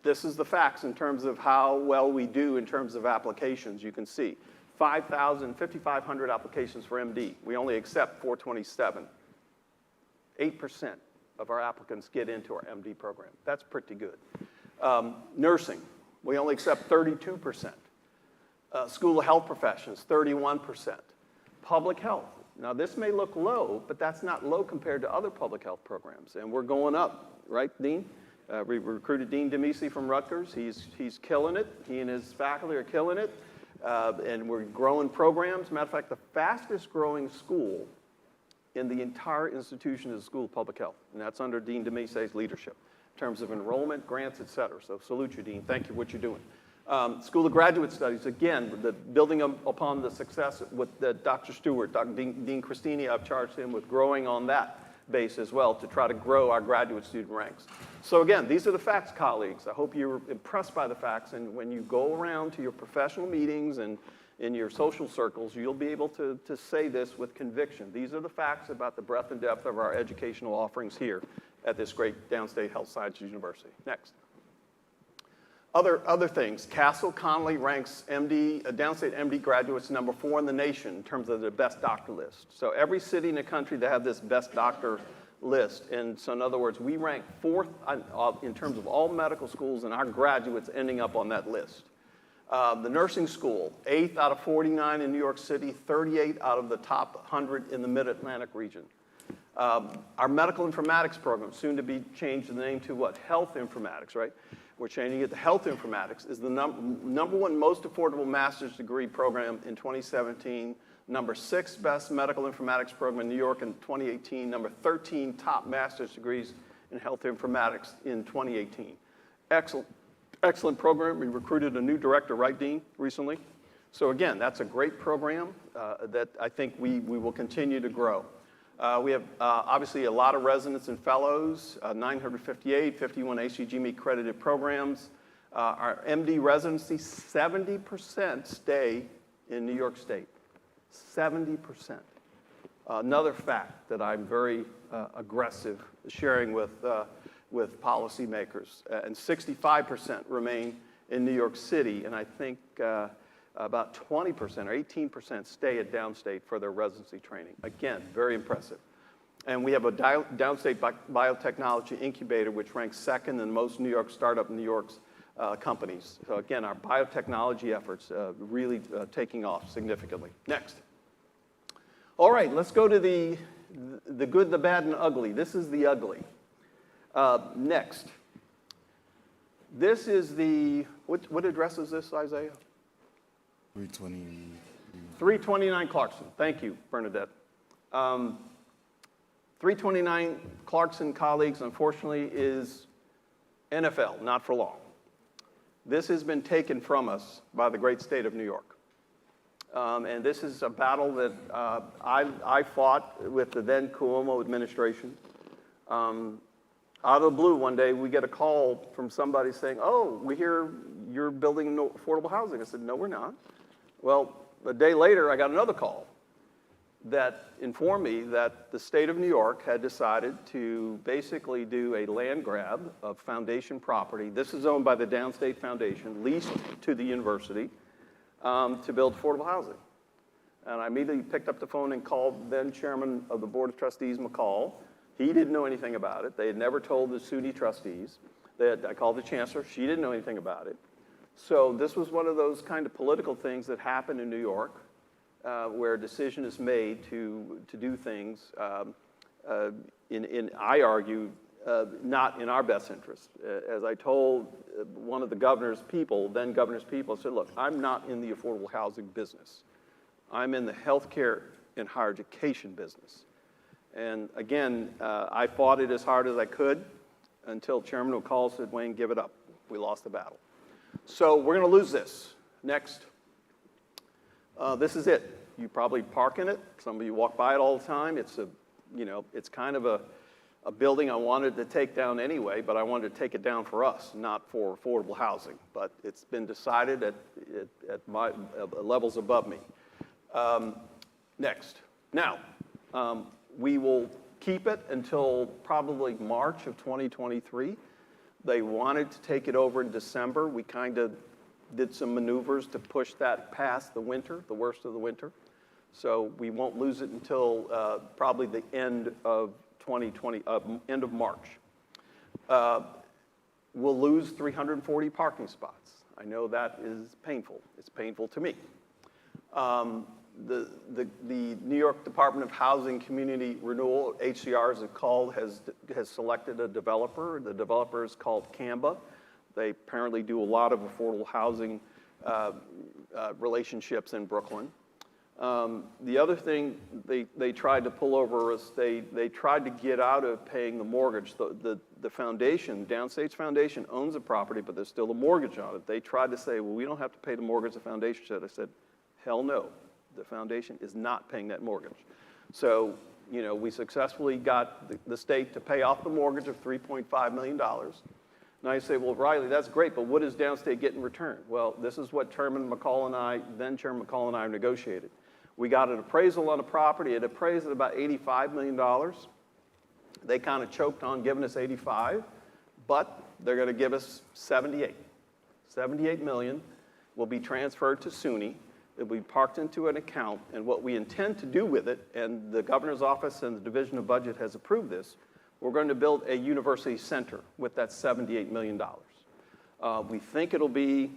This is the facts in terms of how well we do in terms of applications. You can see 5,500 applications for MD. We only accept 427. 8% of our applicants get into our MD program. That's pretty good. Nursing, we only accept 32%. School of Health Professions, 31%. Public Health. Now, this may look low, but that's not low compared to other public health programs. And we're going up, right, Dean? We recruited Dean Demisi from Rutgers. He's killing it. He and his faculty are killing it. And we're growing programs. Matter of fact, the fastest growing school in the entire institution is the School of Public Health. And that's under Dean Demisi's leadership in terms of enrollment, grants, et cetera. So salute you, Dean. Thank you for what you're doing. School of Graduate Studies, again, building upon the success with Dr. Stewart, Dean Christini, I've charged him with growing on that base as well to try to grow our graduate student ranks. So again, these are the facts, colleagues. I hope you're impressed by the facts, and when you go around to your professional meetings and in your social circles, you'll be able to say this with conviction. These are the facts about the breadth and depth of our educational offerings here at this great Downstate Health Sciences University. Next. Other things, Castle Connolly ranks Downstate MD graduates number 4 in the nation in terms of the best doctor list. So every city in the country that have this best doctor list. And so in other words, we rank 4th in terms of all medical schools and our graduates ending up on that list. The nursing school, 8th out of 49 in New York City, 38 out of the top 100 in the Mid-Atlantic region. Our medical informatics program, soon to be changed the name to what? Health informatics, right? We're changing it to health informatics, is the number 1 most affordable master's degree program in 2017, number 6 best medical informatics program in New York in 2018, number 13 top master's degrees in health informatics in 2018. Excellent program. We recruited a new director, right, Dean, recently? So again, that's a great program that I think we will continue to grow. We have obviously a lot of residents and fellows, 958, 51 HCGME accredited programs. Our MD residency, 70% stay in New York State, 70%. Another fact that I'm very aggressive sharing with policymakers, and 65% remain in New York City, and I think about 20% or 18% stay at Downstate for their residency training. Again, very impressive. And we have a Downstate Biotechnology Incubator, which ranks 2nd in most New York startup New York's companies. So again, our biotechnology efforts really taking off significantly. Next. All right, let's go to the good, the bad, and the ugly. This is the ugly. Next. This is the, what address is this, Isaiah? 329 Clarkson. Thank you, Bernadette. 329 Clarkson, colleagues, unfortunately, is NFL, not for long. This has been taken from us by the great state of New York. And this is a battle that I fought with the then Cuomo administration. Out of the blue, one day, we get a call from somebody saying, oh, we hear you're building affordable housing. I said, no, we're not. Well, a day later, I got another call that informed me that the state of New York had decided to basically do a land grab of foundation property. This is owned by the Downstate Foundation, leased to the university, to build affordable housing. And I immediately picked up the phone and called then chairman of the Board of Trustees, McCall. He didn't know anything about it. They had never told the SUNY trustees. I called the chancellor. She didn't know anything about it. So this was one of those kind of political things that happen in New York, where a decision is made to do things, I argue, not in our best interest. As I told one of the governor's people, then governor's people, I said, look, I'm not in the affordable housing business. I'm in the healthcare and higher education business. And again, I fought it as hard as I could until Chairman McCall said, Wayne, give it up. We lost the battle. So we're going to lose this. Next. This is it. You probably park in it. Some of you walk by it all the time. It's it's kind of a building I wanted to take down anyway, but I wanted to take it down for us, not for affordable housing. But it's been decided at my levels above me. Next. Now, we will keep it until probably March of 2023. They wanted to take it over in December. We kind of did some maneuvers to push that past the winter, the worst of the winter. So we won't lose it until probably the end of 2020, end of March. We'll lose 340 parking spots. I know that is painful. It's painful to me. The New York Department of Housing Community Renewal, HCR as it's called, has selected a developer. The developer is called Canva. They apparently do a lot of affordable housing relationships in Brooklyn. The other thing they tried to pull over us, they tried to get out of paying the mortgage. The foundation, Downstate's foundation, owns the property, but there's still a mortgage on it. They tried to say, well, we don't have to pay the mortgage, the foundation said. I said, hell no. The foundation is not paying that mortgage. So, we successfully got the state to pay off the mortgage of $3.5 million. Now you say, well, Riley, that's great, but what does Downstate get in return? Well, this is what Chairman McCall and I negotiated. We got an appraisal on the property. It appraised at about $85 million. They kind of choked on giving us 85, but they're going to give us 78. 78 million will be transferred to SUNY. It will be parked into an account, and what we intend to do with it, and the governor's office and the Division of Budget has approved this, we're going to build a university center with that $78 million. We think it'll be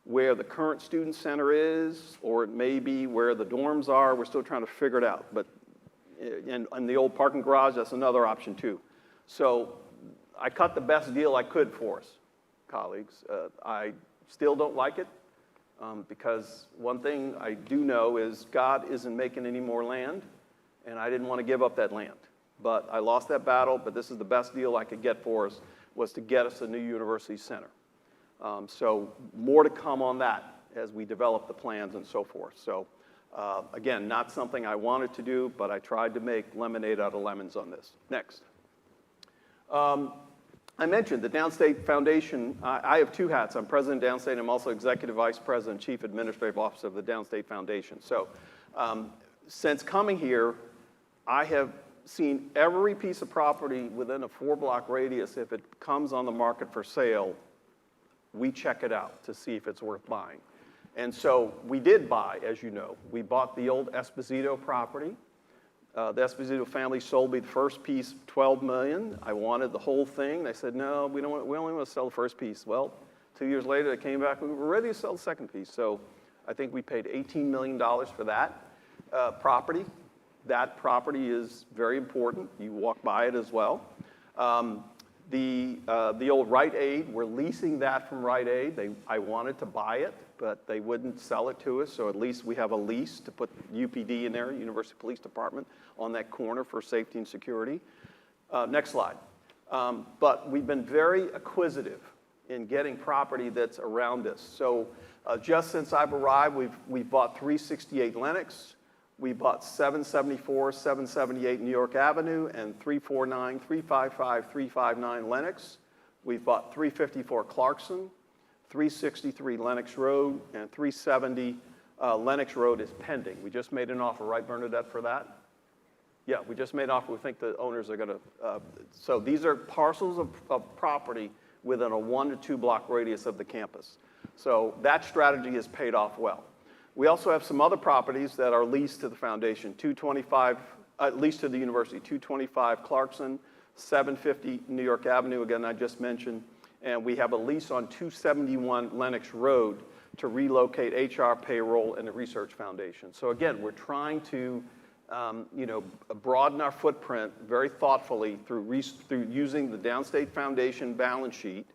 where the current student center is, or it may be where the dorms are. We're still trying to figure it out. But and the old parking garage, that's another option too. So I cut the best deal I could for us, colleagues. I still don't like it because one thing I do know is God isn't making any more land, and I didn't want to give up that land. But I lost that battle, but this is the best deal I could get for us, was to get us a new university center. So more to come on that as we develop the plans and so forth. So again, not something I wanted to do, but I tried to make lemonade out of lemons on this. Next. I mentioned the Downstate Foundation. I have two hats. I'm president of Downstate, and I'm also executive vice president, chief administrative officer of the Downstate Foundation. So since coming here, I have seen every piece of property within a 4-block radius. If it comes on the market for sale, we check it out to see if it's worth buying. And so we did buy, as you know. We bought the old Esposito property. The Esposito family sold me the first piece, $12 million. I wanted the whole thing. They said, no, we only want to sell the first piece. Well, 2 years later, they came back and we were ready to sell the second piece. So I think we paid $18 million for that property. That property is very important. You walk by it as well. The old Rite Aid, we're leasing that from Rite Aid. I wanted to buy it, but they wouldn't sell it to us, so at least we have a lease to put UPD in there, University Police Department, on that corner for safety and security. Next slide. But we've been very acquisitive in getting property that's around us. So just since I've arrived, we've bought 368 Lenox. We bought 774, 778 New York Avenue, and 349, 355, 359 Lenox. We've bought 354 Clarkson, 363 Lenox Road, and 370 Lenox Road is pending. We just made an offer, right, Bernadette, for that? Yeah, we just made an offer. We think the owners are going to, so these are parcels of property within a 1 to 2 block radius of the campus. So that strategy has paid off well. We also have some other properties that are leased to the foundation, 225, leased to the university, 225 Clarkson, 750 New York Avenue, again, I just mentioned, and we have a lease on 271 Lenox Road to relocate HR, payroll, and the research foundation. So again, we're trying to broaden our footprint very thoughtfully through using the Downstate Foundation balance sheet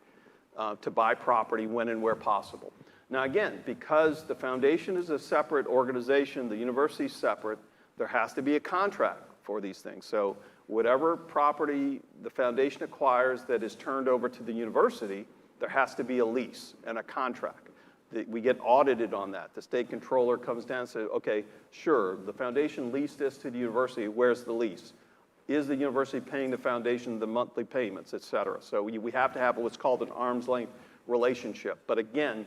to buy property when and where possible. Now again, because the foundation is a separate organization, the university is separate, there has to be a contract for these things. So whatever property the foundation acquires that is turned over to the university, there has to be a lease and a contract. We get audited on that. The state controller comes down and says, okay, sure, the foundation leased this to the university, where's the lease? Is the university paying the foundation the monthly payments, et cetera? So we have to have what's called an arm's length relationship. But again,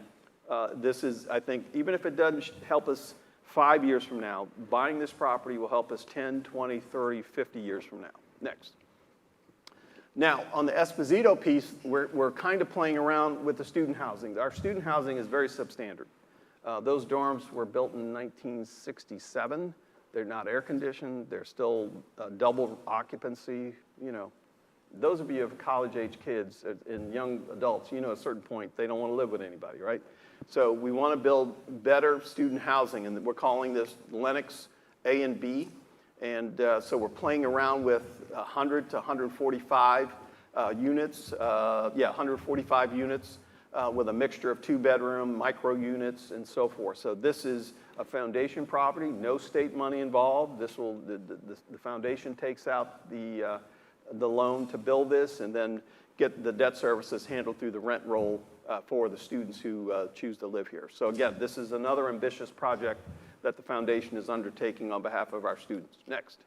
this is, I think, even if it doesn't help us 5 years from now, buying this property will help us 10, 20, 30, 50 years from now. Next. Now, on the Esposito piece, we're kind of playing around with the student housing. Our student housing is very substandard. Those dorms were built in 1967. They're not air conditioned. They're still double occupancy. You know, those of you who have college-age kids and young adults, you know, at a certain point, they don't want to live with anybody, right? So we want to build better student housing, and we're calling this Lenox A and B. And so we're playing around with 100 to 145 units. 145 units. with a mixture of 2-bedroom, micro units, and so forth. So this is a foundation property, no state money involved. This will, the foundation takes out the loan to build this and then get the debt services handled through the rent roll for the students who choose to live here. So again, this is another ambitious project that the foundation is undertaking on behalf of our students. Next.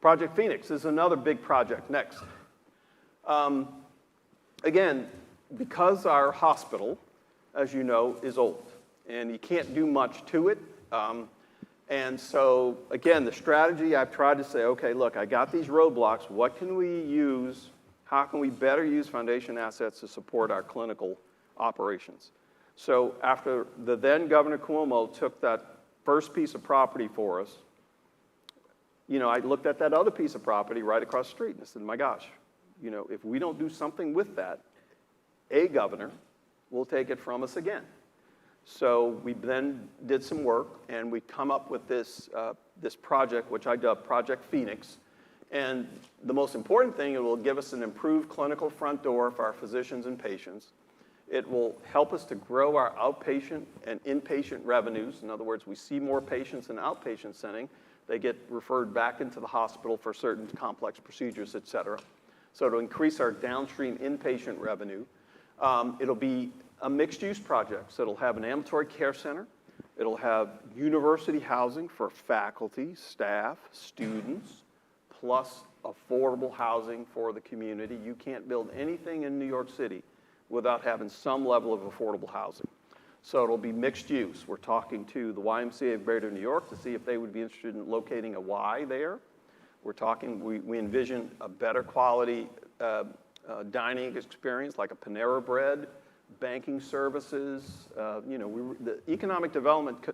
Project Phoenix is another big project. Next. Again, because our hospital, as you know, is old, and you can't do much to it. And so, again, the strategy, I've tried to say, okay, look, I got these roadblocks. What can we use? How can we better use foundation assets to support our clinical operations? So after the then Governor Cuomo took that first piece of property for us, you know, I looked at that other piece of property right across the street and I said, my gosh, you know, if we don't do something with that, a governor will take it from us again. So we then did some work, and we come up with this, this project, which I dubbed Project Phoenix. And the most important thing, it will give us an improved clinical front door for our physicians and patients. It will help us to grow our outpatient and inpatient revenues. In other words, we see more patients in outpatient setting. They get referred back into the hospital for certain complex procedures, et cetera. So it'll increase our downstream inpatient revenue. It'll be a mixed-use project, so it'll have an ambulatory care center. It'll have university housing for faculty, staff, students, plus affordable housing for the community. You can't build anything in New York City without having some level of affordable housing. So it'll be mixed use. We're talking to the YMCA of Greater New York to see if they would be interested in locating a Y there. We're talking, we envision a better quality dining experience, like a Panera Bread, banking services. You know, the economic development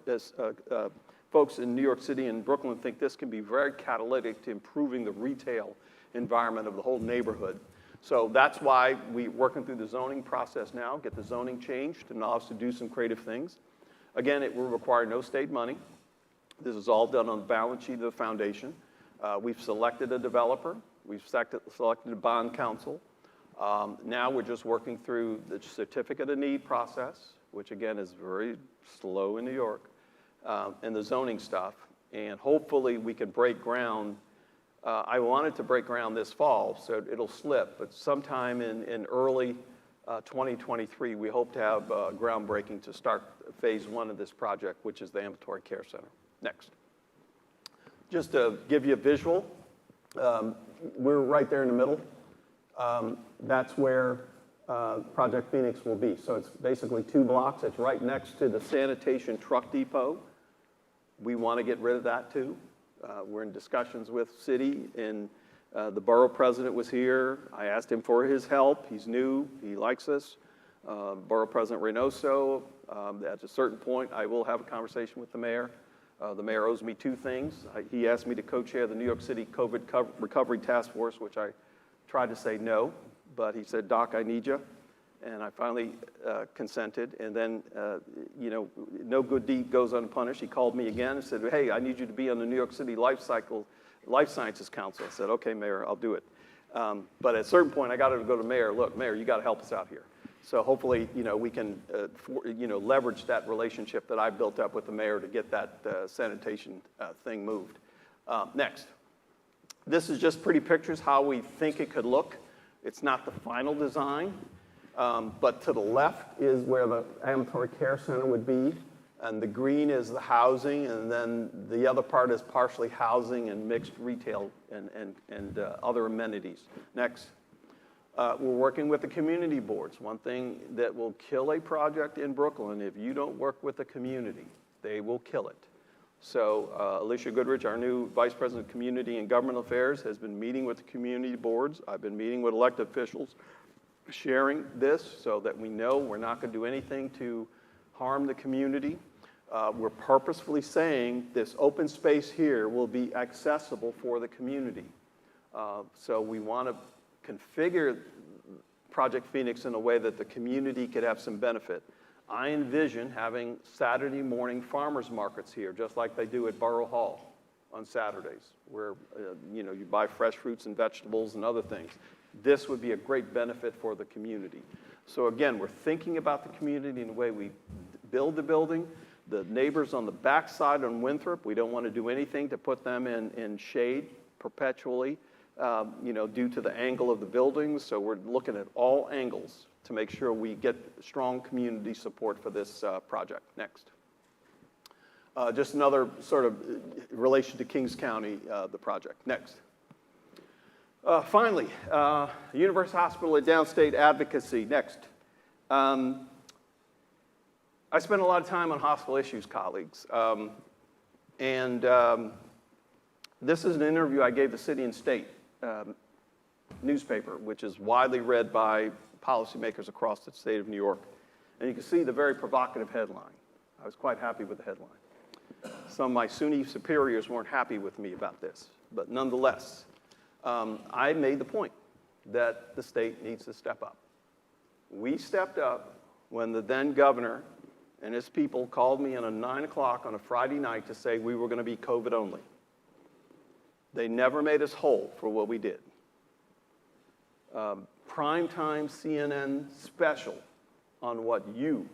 folks in New York City and Brooklyn think this can be very catalytic to improving the retail environment of the whole neighborhood. So that's why we're working through the zoning process now, get the zoning changed and allow us to do some creative things. Again, it will require no state money. This is all done on the balance sheet of the foundation. We've selected a developer. We've selected a bond counsel. Now we're just working through the certificate of need process, which again is very slow in New York, and the zoning stuff. And hopefully we can break ground. I wanted to break ground this fall, so it'll slip, but sometime in early 2023, we hope to have groundbreaking to start phase 1 of this project, which is the ambulatory care center. Next. Just to give you a visual, we're right there in the middle. That's where Project Phoenix will be. So it's basically 2 blocks. It's right next to the sanitation truck depot. We want to get rid of that too. We're in discussions with city, and the borough president was here. I asked him for his help. He's new. He likes us. Borough President Reynoso, at a certain point, I will have a conversation with the mayor. The mayor owes me 2 things. He asked me to co-chair the New York City COVID Recovery Task Force, which I tried to say no, but he said, Doc, I need you. And I finally consented. And then, you know, no good deed goes unpunished. He called me again and said, hey, I need you to be on the New York City Life Sciences Council. I said, okay, Mayor, I'll do it. But at a certain point, I got to go to Mayor. Look, Mayor, you got to help us out here. So hopefully, you know, we can, you know, leverage that relationship that I built up with the mayor to get that sanitation thing moved. Next. This is just pretty pictures, how we think it could look. It's not the final design, but to the left is where the ambulatory care center would be, and the green is the housing, and then the other part is partially housing and mixed retail and other amenities. Next. We're working with the community boards. One thing that will kill a project in Brooklyn, if you don't work with the community, they will kill it. So Alicia Goodrich, our new Vice President of Community and Government Affairs, has been meeting with the community boards. I've been meeting with elected officials, sharing this so that we know we're not going to do anything to harm the community. We're purposefully saying this open space here will be accessible for the community. So we want to configure Project Phoenix in a way that the community could have some benefit. I envision having Saturday morning farmers markets here, just like they do at Borough Hall on Saturdays, where you know, you buy fresh fruits and vegetables and other things. this would be a great benefit for the community. So again, we're thinking about the community in the way we build the building. The neighbors on the backside on Winthrop, we don't want to do anything to put them in shade perpetually, due to the angle of the buildings. So we're looking at all angles to make sure we get strong community support for this project. Next. Just another sort of relation to Kings County, the project. Next. Finally, University Hospital at Downstate advocacy. Next. I spent a lot of time on hospital issues, colleagues. This is an interview I gave the City and State newspaper, which is widely read by policymakers across the state of New York. And you can see the very provocative headline. I was quite happy with the headline. Some of my SUNY superiors weren't happy with me about this, but nonetheless, I made the point that the state needs to step up. We stepped up when the then governor and his people called me in at 9 o'clock on a Friday night to say we were going to be COVID only. They never made us whole for what we did. Primetime CNN special on what you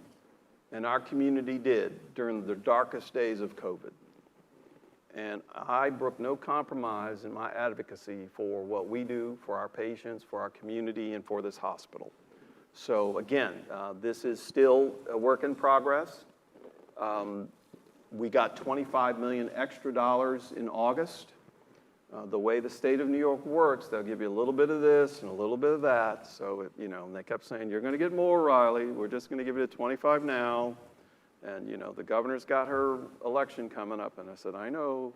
and our community did during the darkest days of COVID. And I brook no compromise in my advocacy for what we do for our patients, for our community, and for this hospital. So again, this is still a work in progress. We got $25 million extra dollars in August. The way the state of New York works, they'll give you a little bit of this and a little bit of that. So, and they kept saying, you're going to get more, Riley. We're just going to give you the 25 now. And, the governor's got her election coming up. And I said, I know.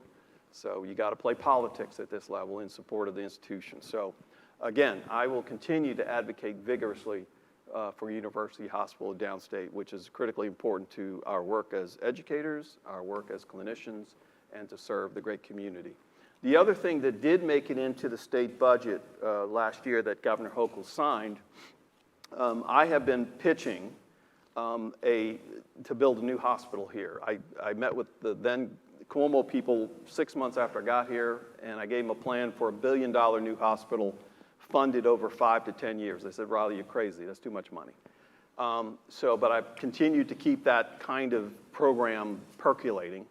So you got to play politics at this level in support of the institution. So, again, I will continue to advocate vigorously for University Hospital Downstate, which is critically important to our work as educators, our work as clinicians, and to serve the great community. The other thing that did make it into the state budget last year that Governor Hochul signed, I have been pitching to build a new hospital here. I met with the then Cuomo people 6 months after I got here, and I gave them a plan for $1 billion new hospital funded over 5 to 10 years. They said, Riley, you're crazy. That's too much money. But I've continued to keep that kind of program percolating.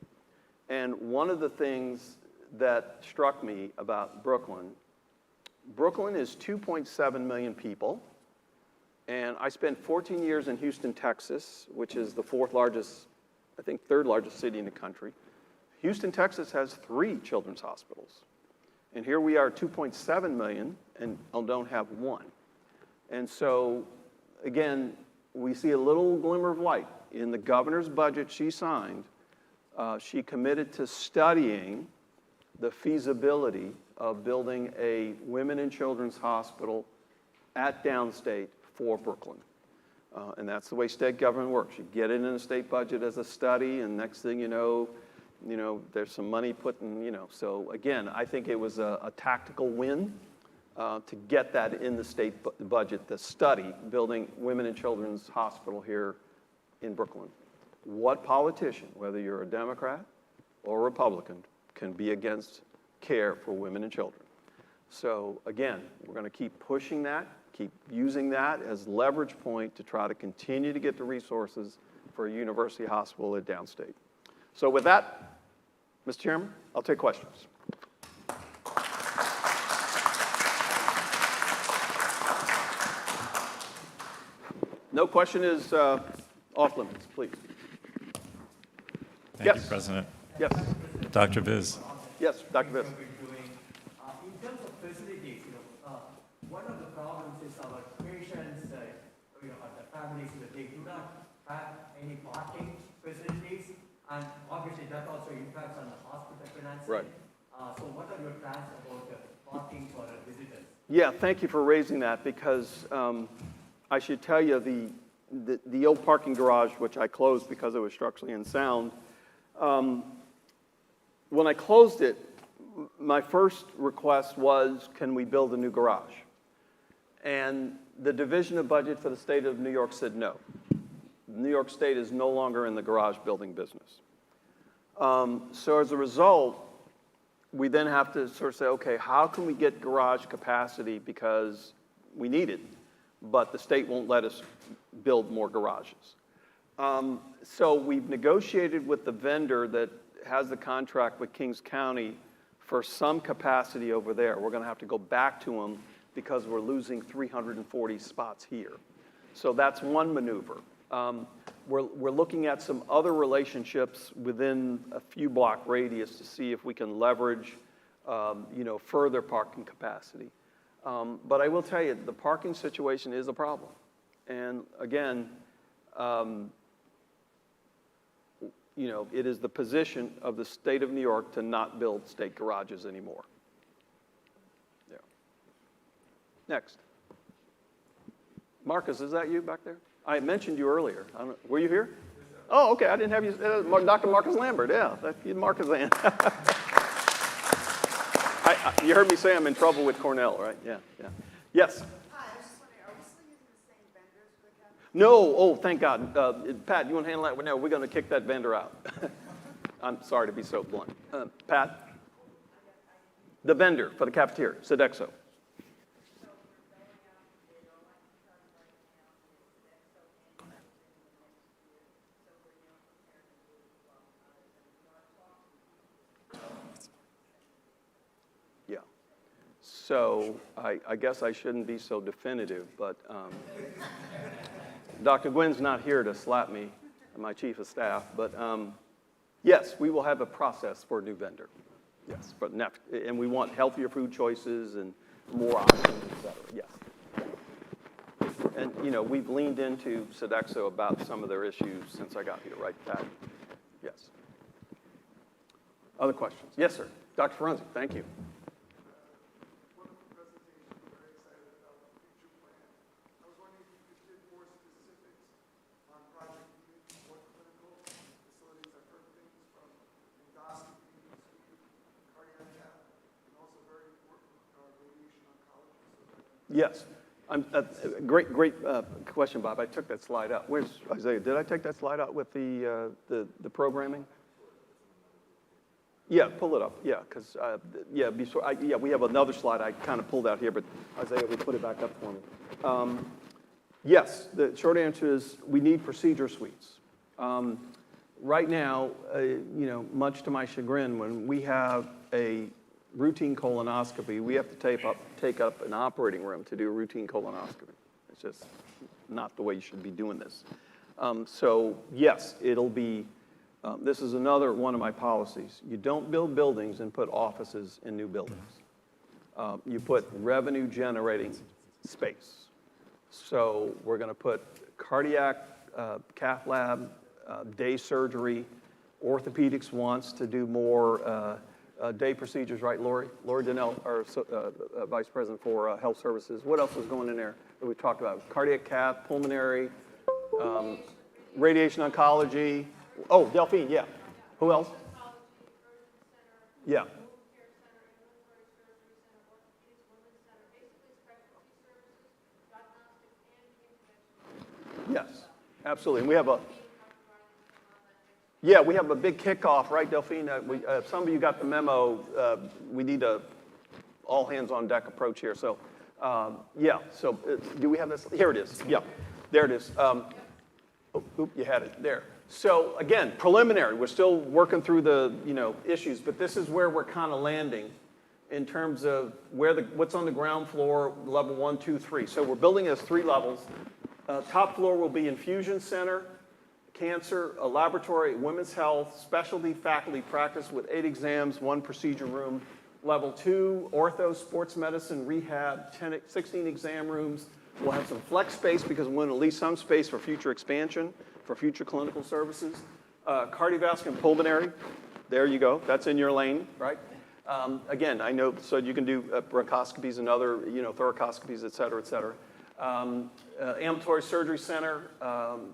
And one of the things that struck me about Brooklyn is 2.7 million people. And I spent 14 years in Houston, Texas, which is the third largest city in the country. Houston, Texas has 3 children's hospitals. And here we are, 2.7 million, and don't have one. And so, again, we see a little glimmer of light. In the governor's budget she signed, she committed to studying the feasibility of building a women and children's hospital at Downstate for Brooklyn. And that's the way state government works. You get it in the state budget as a study, and next thing you know, there's some money put in, So again, I think it was a tactical win to get that in the state budget, the study, building women and children's hospital here in Brooklyn. What politician, whether you're a Democrat or Republican, can be against care for women and children? So again, we're going to keep pushing that, keep using that as leverage point to try to continue to get the resources for a university hospital at Downstate. So with that, Mr. Chairman, I'll take questions. No question is off limits, please. Thank Yes. you, President. Yes. Dr. Viz. Yes, Dr. Viss. In terms of facilities, one of the problems is our patients, or the families, they do not have any parking facilities, and obviously that also impacts on the hospital finances. Right. So what are your plans about parking for visitors? Yeah, thank you for raising that, because I should tell you the old parking garage, which I closed because it was structurally unsound, when I closed it, my first request was, can we build a new garage? And the Division of Budget for the state of New York said no. New York State is no longer in the garage building business. So as a result, we then have to sort of say, okay, how can we get garage capacity? Because we needed, but the state won't let us build more garages. So we've negotiated with the vendor that has the contract with Kings County for some capacity over there. We're going to have to go back to them because we're losing 340 spots here. So that's one maneuver. We're looking at some other relationships within a few block radius to see if we can leverage, further parking capacity. But I will tell you, the parking situation is a problem. And again, it is the position of the state of New York to not build state garages anymore. There. Next. Marcus, is that you back there? I mentioned you earlier. Were you here? Oh, okay. I didn't have you. Dr. Marcus Lambert. Yeah, Marcus Lambert. You heard me say I'm in trouble with Cornell, right? Yeah. Yes. Hi, I was just wondering, are we still using the same vendors for the cafeteria? No. Oh, thank God. Pat, you want to handle that? No, we're going to kick that vendor out. I'm sorry to be so blunt. Pat? The vendor for the cafeteria, Sodexo. Yeah. So I guess I shouldn't be so definitive, but Dr. Gwynn's not here to slap me, my chief of staff, but yes, we will have a process for a new vendor. Yes, and we want healthier food choices and more options, et cetera. Yes. And, we've leaned into Sodexo about some of their issues since I got here, right, Pat? Yes. Other questions? Yes, sir. Dr. Ferenzi, thank you. Yes. Great question, Bob. I took that slide out. Where's Isaiah? Did I take that slide out with the programming? Yeah, pull it up. Yeah, because we have another slide I kind of pulled out here, but Isaiah, we put it back up for me. Yes, the short answer is we need procedure suites. Right now, much to my chagrin, when we have a routine colonoscopy, we have to take up an operating room to do a routine colonoscopy. It's just not the way you should be doing this. So yes, it'll be, this is another one of my policies. You don't build buildings and put offices in new buildings. You put revenue generating space. So we're going to put cardiac, cath lab, day surgery. Orthopedics wants to do more day procedures, right, Lori? Lori Donnell, our Vice President for Health Services. What else was going in there that we talked about? Cardiac cath, pulmonary, radiation oncology. Oh, Delphine, yeah. Who else? Yeah. Yes, absolutely. And we have we have a big kickoff, right, Delphine? Some of you got the memo. We need a all-hands-on-deck approach here. So, so do we have this? Here it is. Yeah, there it is. You had it there. So, again, preliminary. We're still working through the issues, but this is where we're kind of landing in terms of what's on the ground floor, level 1, 2, 3. So we're building as 3 levels. Top floor will be infusion center, cancer, a laboratory, women's health, specialty faculty practice with 8 exams, 1 procedure room. Level 2, ortho, sports medicine, rehab, 16 exam rooms. We'll have some flex space because we want to leave some space for future expansion, for future clinical services. Cardiovascular and pulmonary, there you go. That's in your lane, right? Again, I know, so you can do bronchoscopies and other, thoracoscopies, et cetera, et cetera. Ambulatory surgery center,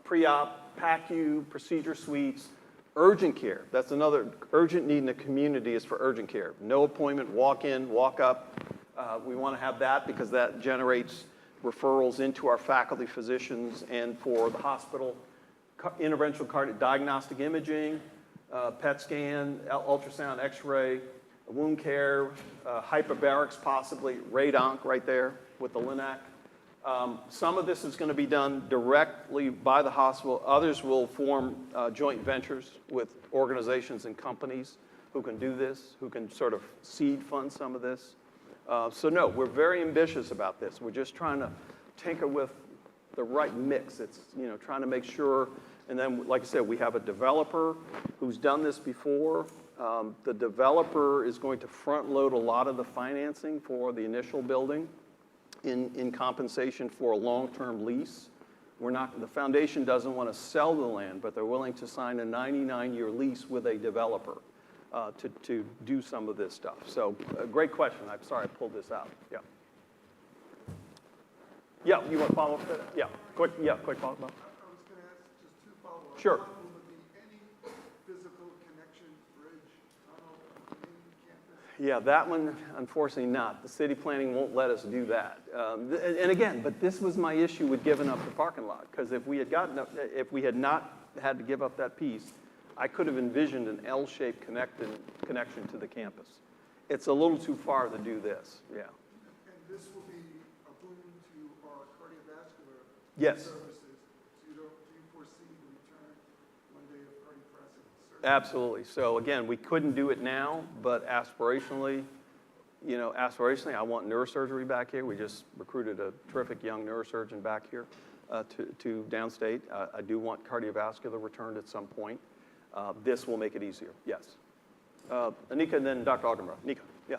pre-op, PACU, procedure suites, urgent care. That's another urgent need in the community is for urgent care. No appointment, walk in, walk up. We want to have that because that generates referrals into our faculty physicians and for the hospital. Interventional cardiac diagnostic imaging, PET scan, ultrasound, x-ray, wound care, hyperbarics possibly, radonc right there with the LINAC. Some of this is going to be done directly by the hospital. Others will form joint ventures with organizations and companies who can do this, who can sort of seed fund some of this. So no, we're very ambitious about this. We're just trying to tinker with the right mix. It's, trying to make sure, and then, like I said, we have a developer who's done this before. The developer is going to front load a lot of the financing for the initial building in compensation for a long-term lease. The foundation doesn't want to sell the land, but they're willing to sign a 99-year lease with a developer to do some of this stuff. So, great question. I'm sorry I pulled this out. Yeah. Yeah, you want to follow up with that? Yeah, quick follow-up. I was going to ask just two follow-ups. Sure. One, will there be any physical connection, bridge, tunnel, in campus? Yeah, that one, unfortunately not. The city planning won't let us do that. And again, but this was my issue with giving up the parking lot, because if we had not had to give up that piece, I could have envisioned an L-shaped connection to the campus. It's a little too far to do this, yeah. And this will be a boon to our cardiovascular Yes. services. So do you foresee the return one day of cardiovascular services? Absolutely. So again, we couldn't do it now, but aspirationally, I want neurosurgery back here. We just recruited a terrific young neurosurgeon back here to Downstate. I do want cardiovascular returned at some point. This will make it easier, yes. Anika and then Dr. Augenbrough. Nika, yeah.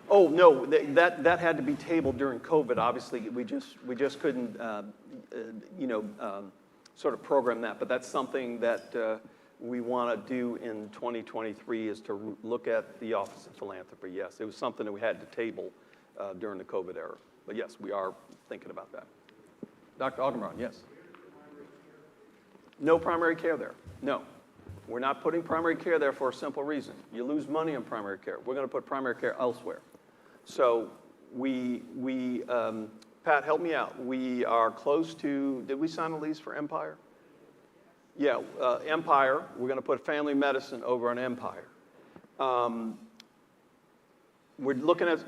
Oh, no, that had to be tabled during COVID. Obviously, we just couldn't, sort of program that. But that's something that we want to do in 2023 is to look at the Office of Philanthropy. Yes, it was something that we had to table during the COVID era. But yes, we are thinking about that. Dr. Augenbrough, yes. No primary care there. No. We're not putting primary care there for a simple reason. You lose money on primary care. We're going to put primary care elsewhere. So Pat, help me out. We are close to, did we sign a lease for Empire? Yeah, Empire. We're going to put family medicine over on Empire. We're looking at... redo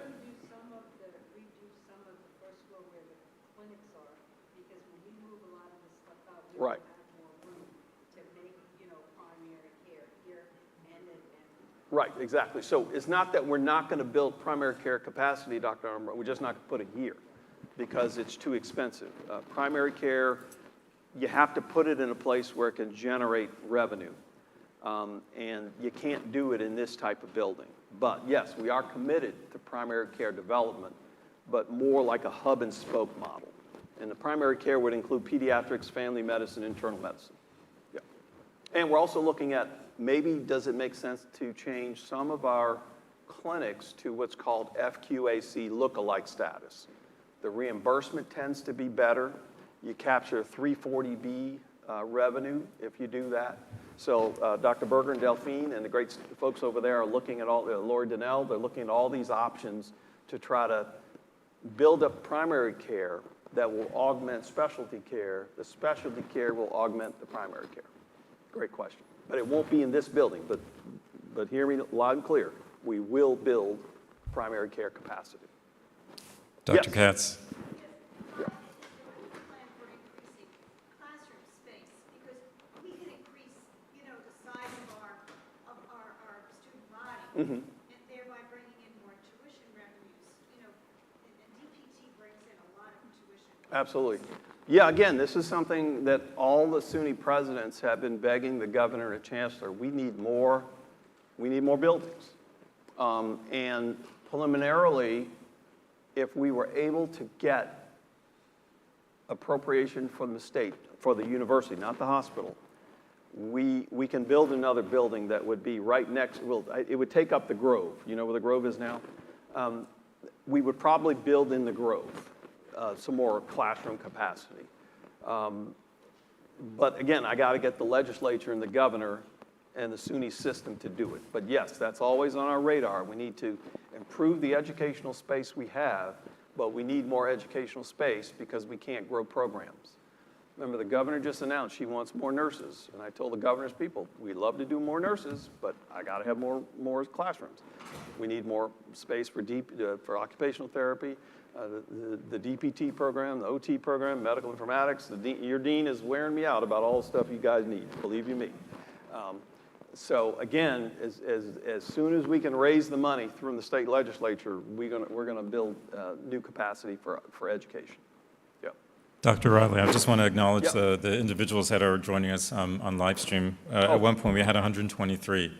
some of the first floor where the clinics are, because when we move a lot of this stuff out, we Right. don't have more room to make, primary care here and. Right, exactly. So it's not that we're not going to build primary care capacity, Dr. Armour. We're just not going to put it here because it's too expensive. Primary care, you have to put it in a place where it can generate revenue. And you can't do it in this type of building. But yes, we are committed to primary care development, but more like a hub and spoke model. And the primary care would include pediatrics, family medicine, internal medicine. Yeah. And we're also looking at maybe does it make sense to change some of our clinics to what's called FQAC lookalike status. The reimbursement tends to be better. You capture 340B revenue if you do that. So Dr. Berger and Delphine and the great folks over there are looking at all, Lori Donnell, they're looking at all these options to try to build up primary care that will augment specialty care. The specialty care will augment the primary care. Great question. But it won't be in this building, but hear me loud and clear. We will build primary care capacity. Dr. Yes. Katz. Plan for increasing classroom space, because we could increase, the size of our student body, and thereby bringing in more tuition revenues, and DPT brings in a lot of tuition. Absolutely. Yeah, again, this is something that all the SUNY presidents have been begging the governor and chancellor. We need more buildings. And preliminarily, if we were able to get appropriation from the state, for the university, not the hospital, we can build another building that would be right next, it would take up the Grove. You know where the Grove is now? We would probably build in the Grove. Some more classroom capacity. But again, I got to get the legislature and the governor and the SUNY system to do it. But yes, that's always on our radar. We need to improve the educational space we have, but we need more educational space because we can't grow programs. Remember, the governor just announced she wants more nurses. And I told the governor's people, we'd love to do more nurses, but I got to have more classrooms. We need more space for occupational therapy, the DPT program, the OT program, medical informatics. Your dean is wearing me out about all the stuff you guys need, believe you me. So again, as soon as we can raise the money from the state legislature, we're gonna build new capacity for education. Yep. Dr. Riley, I just want to acknowledge Yep. the individuals that are joining us on live stream. At one point, we had 123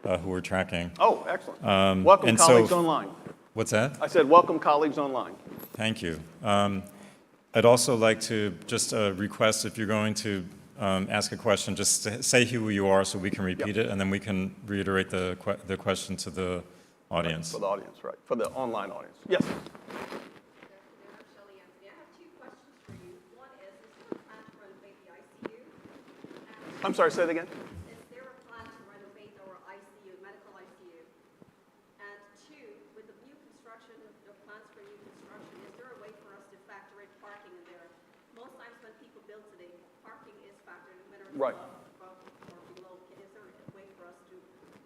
who were tracking. Oh, excellent. Welcome, colleagues online. What's that? I said, welcome, colleagues online. Thank you. I'd also like to just request, if you're going to ask a question, just say who you are so we can repeat it, and then we can reiterate the question to the audience. For the audience, right. For the online audience. Yes. I'm sorry, say that again. Is there a plan to renovate our ICU, medical ICU? And two, with the new construction, the plans for new construction, is there a way for us to factor in parking in there? Most times when people build today, parking is factored in, whether it's Right. above or below. Is there a way for us to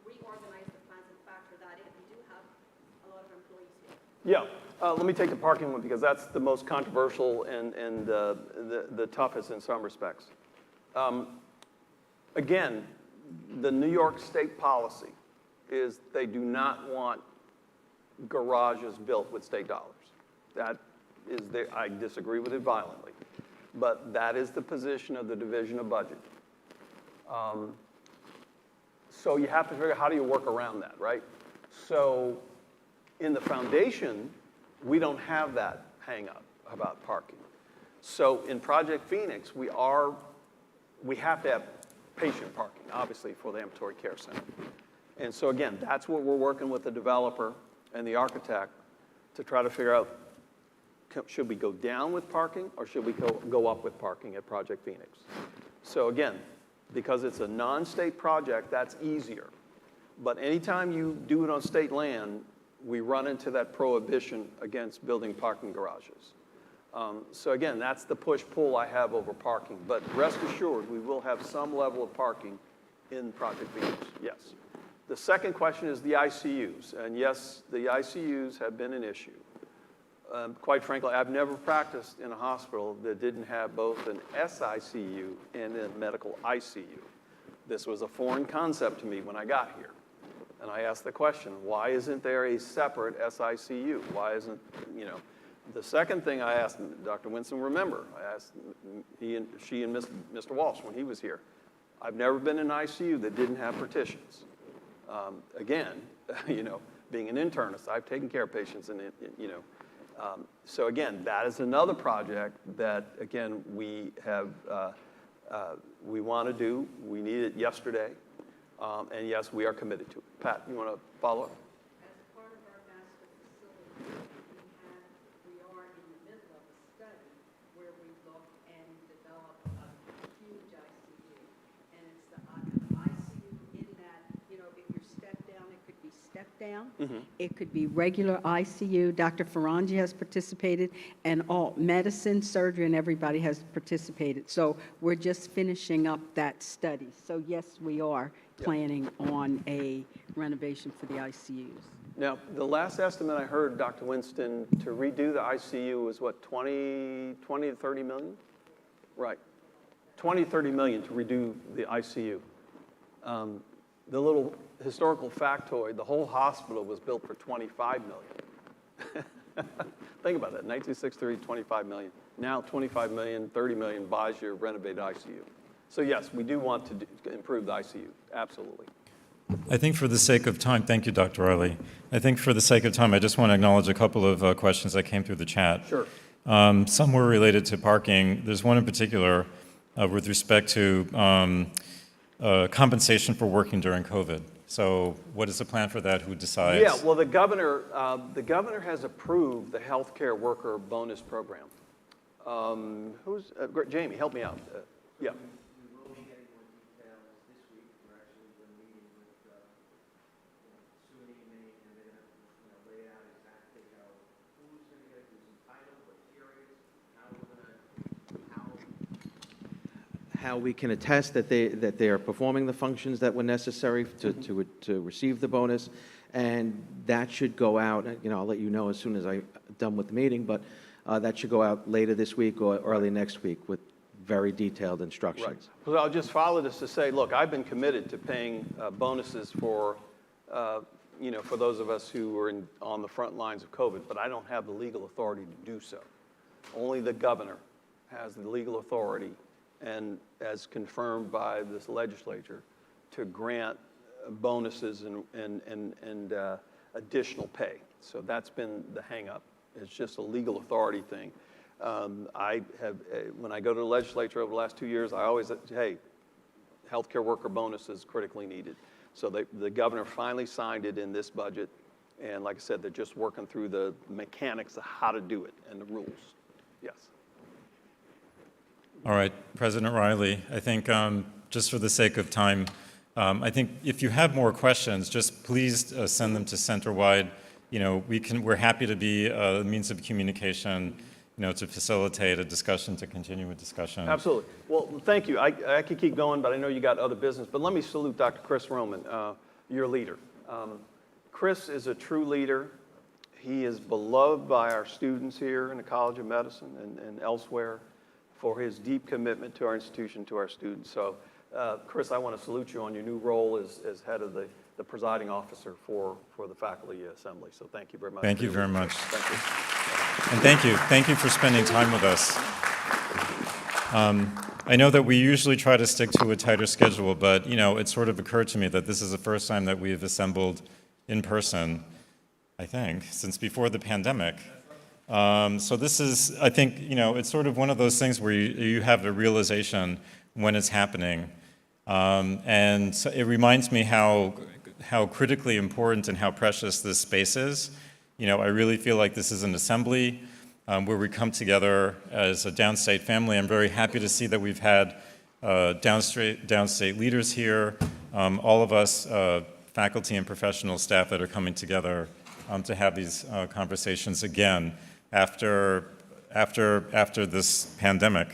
reorganize the plans and factor that in? We do have a lot of employees here. Yeah. Let me take the parking one because that's the most controversial and the toughest in some respects. Again, the New York State policy is they do not want garages built with state dollars. That is I disagree with it violently, but that is the position of the Division of Budget. So you have to figure out how do you work around that, right? So in the foundation, we don't have that hang up about parking. So in Project Phoenix, we have to have patient parking, obviously, for the ambulatory care center. And so again, that's what we're working with the developer and the architect to try to figure out, should we go down with parking or should we go up with parking at Project Phoenix? So again, because it's a non-state project, that's easier. But anytime you do it on state land, we run into that prohibition against building parking garages. So again, that's the push-pull I have over parking. But rest assured, we will have some level of parking in Project Phoenix, yes. The second question is the ICUs. And yes, the ICUs have been an issue. Quite frankly, I've never practiced in a hospital that didn't have both an SICU and a medical ICU. This was a foreign concept to me when I got here. And I asked the question, why isn't there a separate SICU? Why isn't, The second thing I asked Dr. Winston, remember, I asked she and Mr. Walsh when he was here. I've never been in an ICU that didn't have partitions. Again, being an internist, I've taken care of patients so again, that is another project that, again, we have, we want to do. We need it yesterday. And yes, we are committed to it. Pat, you want to follow up? As part of our master facility, we are in the middle of a study where we look and develop a huge ICU. And it's the ICU in that, if you're stepped down, it could be stepped down. Mm-hmm. It could be regular ICU. Dr. Ferrangi has participated, and all medicine, surgery, and everybody has participated. So we're just finishing up that study. So yes, we are planning on a renovation for the ICUs. Now, the last estimate I heard, Dr. Winston, to redo the ICU was what, 20 to 30 million? Right. 20, 30 million to redo the ICU. The little historical factoid, the whole hospital was built for 25 million. Think about that, 1963, 25 million. Now 25 million, 30 million buys your renovated ICU. So yes, we do want to improve the ICU, absolutely. I think for the sake of time, thank you, Dr. Riley. I think for the sake of time, I just want to acknowledge a couple of questions that came through the chat. Sure. Some were related to parking. There's one in particular with respect to compensation for working during COVID. So what is the plan for that? Who decides? Yeah, well, the governor has approved the healthcare worker bonus program. Jamie, help me out. Yeah. We will be getting more details this week. We're actually going to meeting with SUNY and they're going to lay out exactly who's going to get, who's entitled, what tier it is, how we're going to, how we can attest that they are performing the functions that were necessary to receive the bonus. And that should go out, I'll let you know as soon as I'm done with the meeting, but that should go out later this week or early next week with very detailed instructions. Right. Well, I'll just follow this to say, look, I've been committed to paying bonuses for, for those of us who were on the front lines of COVID, but I don't have the legal authority to do so. Only the governor has the legal authority, and as confirmed by this legislature, to grant bonuses and additional pay. So that's been the hang-up. It's just a legal authority thing. I have, when I go to the legislature over the last 2 years, I always say, hey, healthcare worker bonus is critically needed. So the governor finally signed it in this budget, and like I said, they're just working through the mechanics of how to do it and the rules. Yes. All right, President Riley, I think just for the sake of time, I think if you have more questions, just please send them to Centerwide. We're happy to be a means of communication, to facilitate a discussion, to continue a discussion. Absolutely. Well, thank you. I could keep going, but I know you got other business. But let me salute Dr. Chris Roman, your leader. Chris is a true leader. He is beloved by our students here in the College of Medicine and elsewhere for his deep commitment to our institution, to our students. So, Chris, I want to salute you on your new role as head of the presiding officer for the faculty assembly. So thank you very much. Thank you very much. Thank you. And thank you for spending time with us. I know that we usually try to stick to a tighter schedule, but it sort of occurred to me that this is the first time that we have assembled in person, I think, since before the pandemic. So this is, I think, it's sort of one of those things where you have a realization when it's happening. And so it reminds me how critically important and how precious this space is. I really feel like this is an assembly where we come together as a Downstate family. I'm very happy to see that we've had Downstate leaders here, all of us, faculty and professional staff that are coming together to have these conversations again after this pandemic.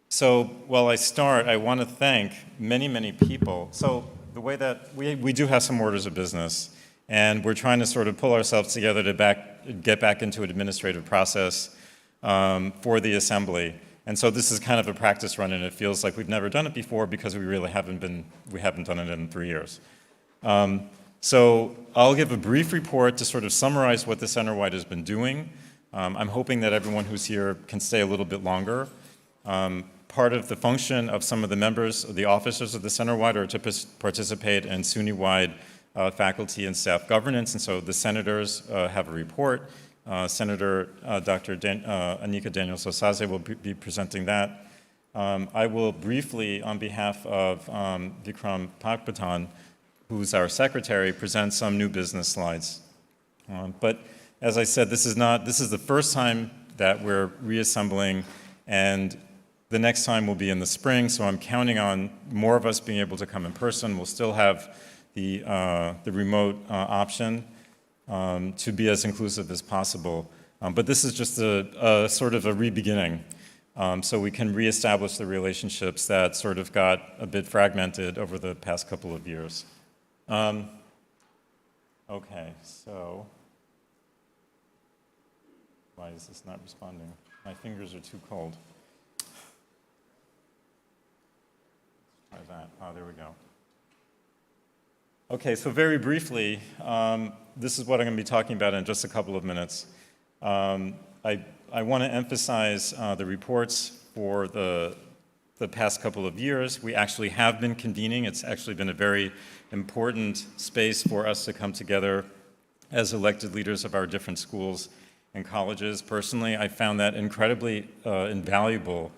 So while I start, I want to thank many, many people. So the way that we do have some orders of business, and we're trying to sort of pull ourselves together to get back into an administrative process for the assembly. And so this is kind of a practice run, and it feels like we've never done it before because we really haven't done it in 3 years. So I'll give a brief report to sort of summarize what the Centerwide has been doing. I'm hoping that everyone who's here can stay a little bit longer. Part of the function of some of the members, the officers of the Centerwide, are to participate in SUNY-wide faculty and staff governance, and so the senators have a report. Senator Dr. Anika Daniels-Osaze will be presenting that. I will briefly, on behalf of Vikram Pakpatan, who's our secretary, present some new business slides. But as I said, this is the first time that we're reassembling, and the next time will be in the spring, so I'm counting on more of us being able to come in person. We'll still have the remote option to be as inclusive as possible. But this is just a sort of a re-beginning, so we can reestablish the relationships that sort of got a bit fragmented over the past couple of years. Okay, so why is this not responding? My fingers are too cold. Let's try that. Oh, there we go. Okay, so very briefly, this is what I'm going to be talking about in just a couple of minutes. I want to emphasize the reports for the past couple of years. We actually have been convening. It's actually been a very important space for us to come together as elected leaders of our different schools and colleges. Personally, I found that incredibly invaluable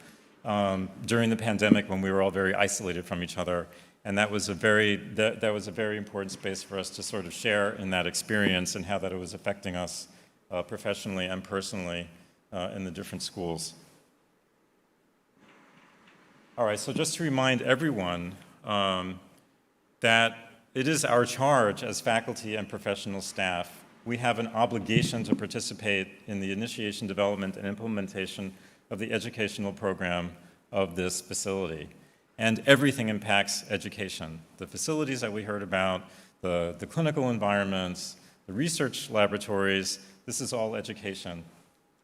during the pandemic when we were all very isolated from each other. And that was a very important space for us to sort of share in that experience and how that it was affecting us professionally and personally in the different schools. All right, so just to remind everyone that it is our charge as faculty and professional staff. We have an obligation to participate in the initiation, development, and implementation of the educational program of this facility. And everything impacts education. The facilities that we heard about, the clinical environments, the research laboratories, this is all education.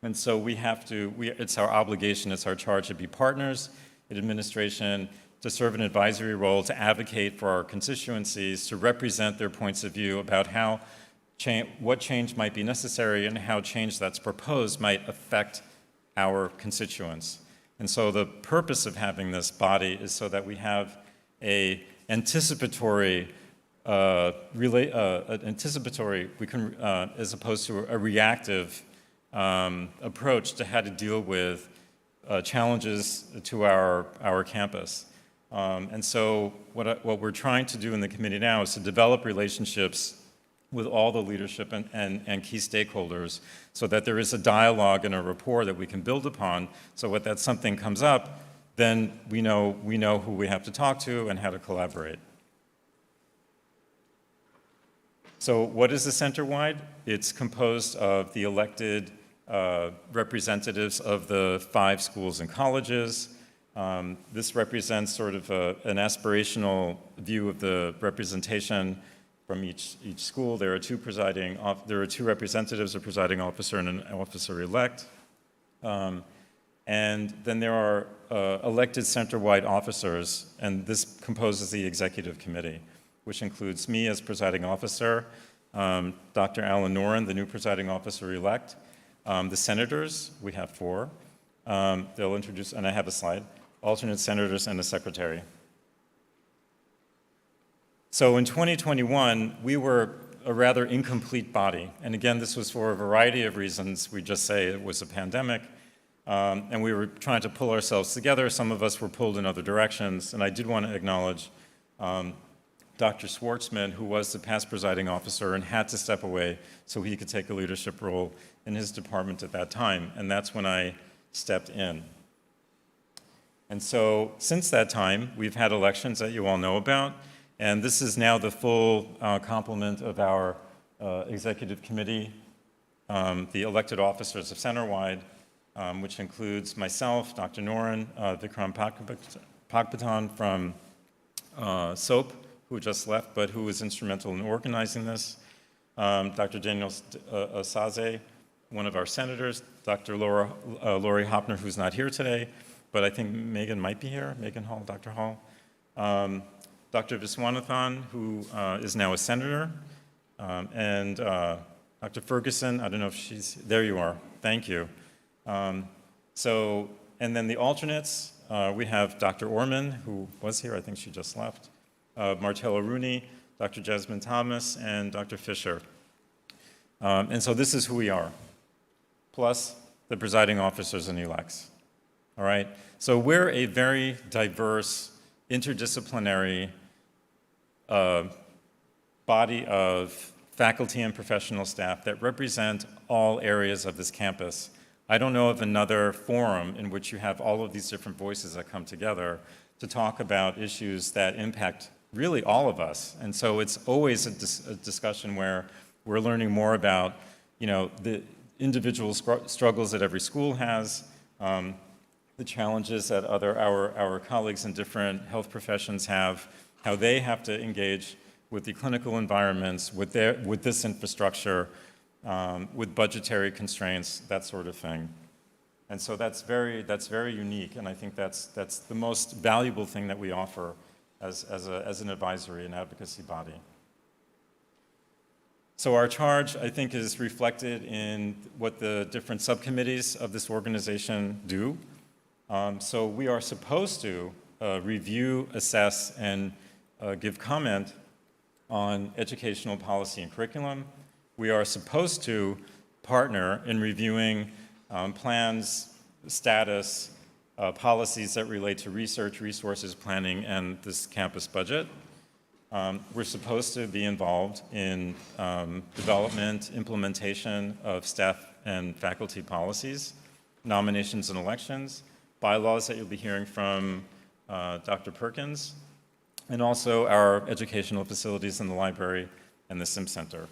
And so we have to, it's our obligation, it's our charge to be partners in administration, to serve an advisory role, to advocate for our constituencies, to represent their points of view about how what change might be necessary and how change that's proposed might affect our constituents. And so the purpose of having this body is so that we have an anticipatory, as opposed to a reactive approach to how to deal with challenges to our campus. And so what we're trying to do in the committee now is to develop relationships with all the leadership and key stakeholders so that there is a dialogue and a rapport that we can build upon, so when that something comes up, then we know who we have to talk to and how to collaborate. So what is the Centerwide? It's composed of the elected representatives of the 5 schools and colleges. This represents sort of an aspirational view of the representation from each school. There are 2 representatives, a presiding officer and an officer-elect. And then there are elected Centerwide officers, and this composes the executive committee, which includes me as presiding officer, Dr. Alan Noren, the new presiding officer-elect, the senators, we have 4. They'll introduce, and I have a slide, alternate senators and a secretary. So in 2021, we were a rather incomplete body. And again, this was for a variety of reasons. We just say it was a pandemic. And we were trying to pull ourselves together. Some of us were pulled in other directions. And I did want to acknowledge Dr. Schwartzman, who was the past presiding officer and had to step away so he could take a leadership role in his department at that time. And that's when I stepped in. And so since that time, we've had elections that you all know about. And this is now the full complement of our executive committee, the elected officers of Centerwide, which includes myself, Dr. Noren, Vikram Pagpatan from SOAP, who just left, but who was instrumental in organizing this, Dr. Daniel Saze, one of our senators, Dr. Lori Hopner, who's not here today, but I think Megan might be here, Megan Hall, Dr. Hall, Dr. Viswanathan, who is now a senator, and Dr. Ferguson, I don't know if she's, there you are, thank you. And then the alternates, we have Dr. Orman, who was here, I think she just left, Martella Rooney, Dr. Jasmine Thomas, and Dr. Fisher. And so this is who we are, plus the presiding officers and elects. All right? So we're a very diverse, interdisciplinary body of faculty and professional staff that represent all areas of this campus. I don't know of another forum in which you have all of these different voices that come together to talk about issues that impact really all of us. And so it's always a discussion where we're learning more about, the individual struggles that every school has, the challenges that our colleagues in different health professions have, how they have to engage with the clinical environments, with this infrastructure, with budgetary constraints, that sort of thing. And so that's very unique, and I think that's the most valuable thing that we offer as an advisory and advocacy body. So our charge, I think, is reflected in what the different subcommittees of this organization do. So we are supposed to review, assess, and give comment on educational policy and curriculum. We are supposed to partner in reviewing plans, status, policies that relate to research, resources, planning, and this campus budget. We're supposed to be involved in development, implementation of staff and faculty policies, nominations and elections, bylaws that you'll be hearing from Dr. Perkins, and also our educational facilities in the library and the Sim Center.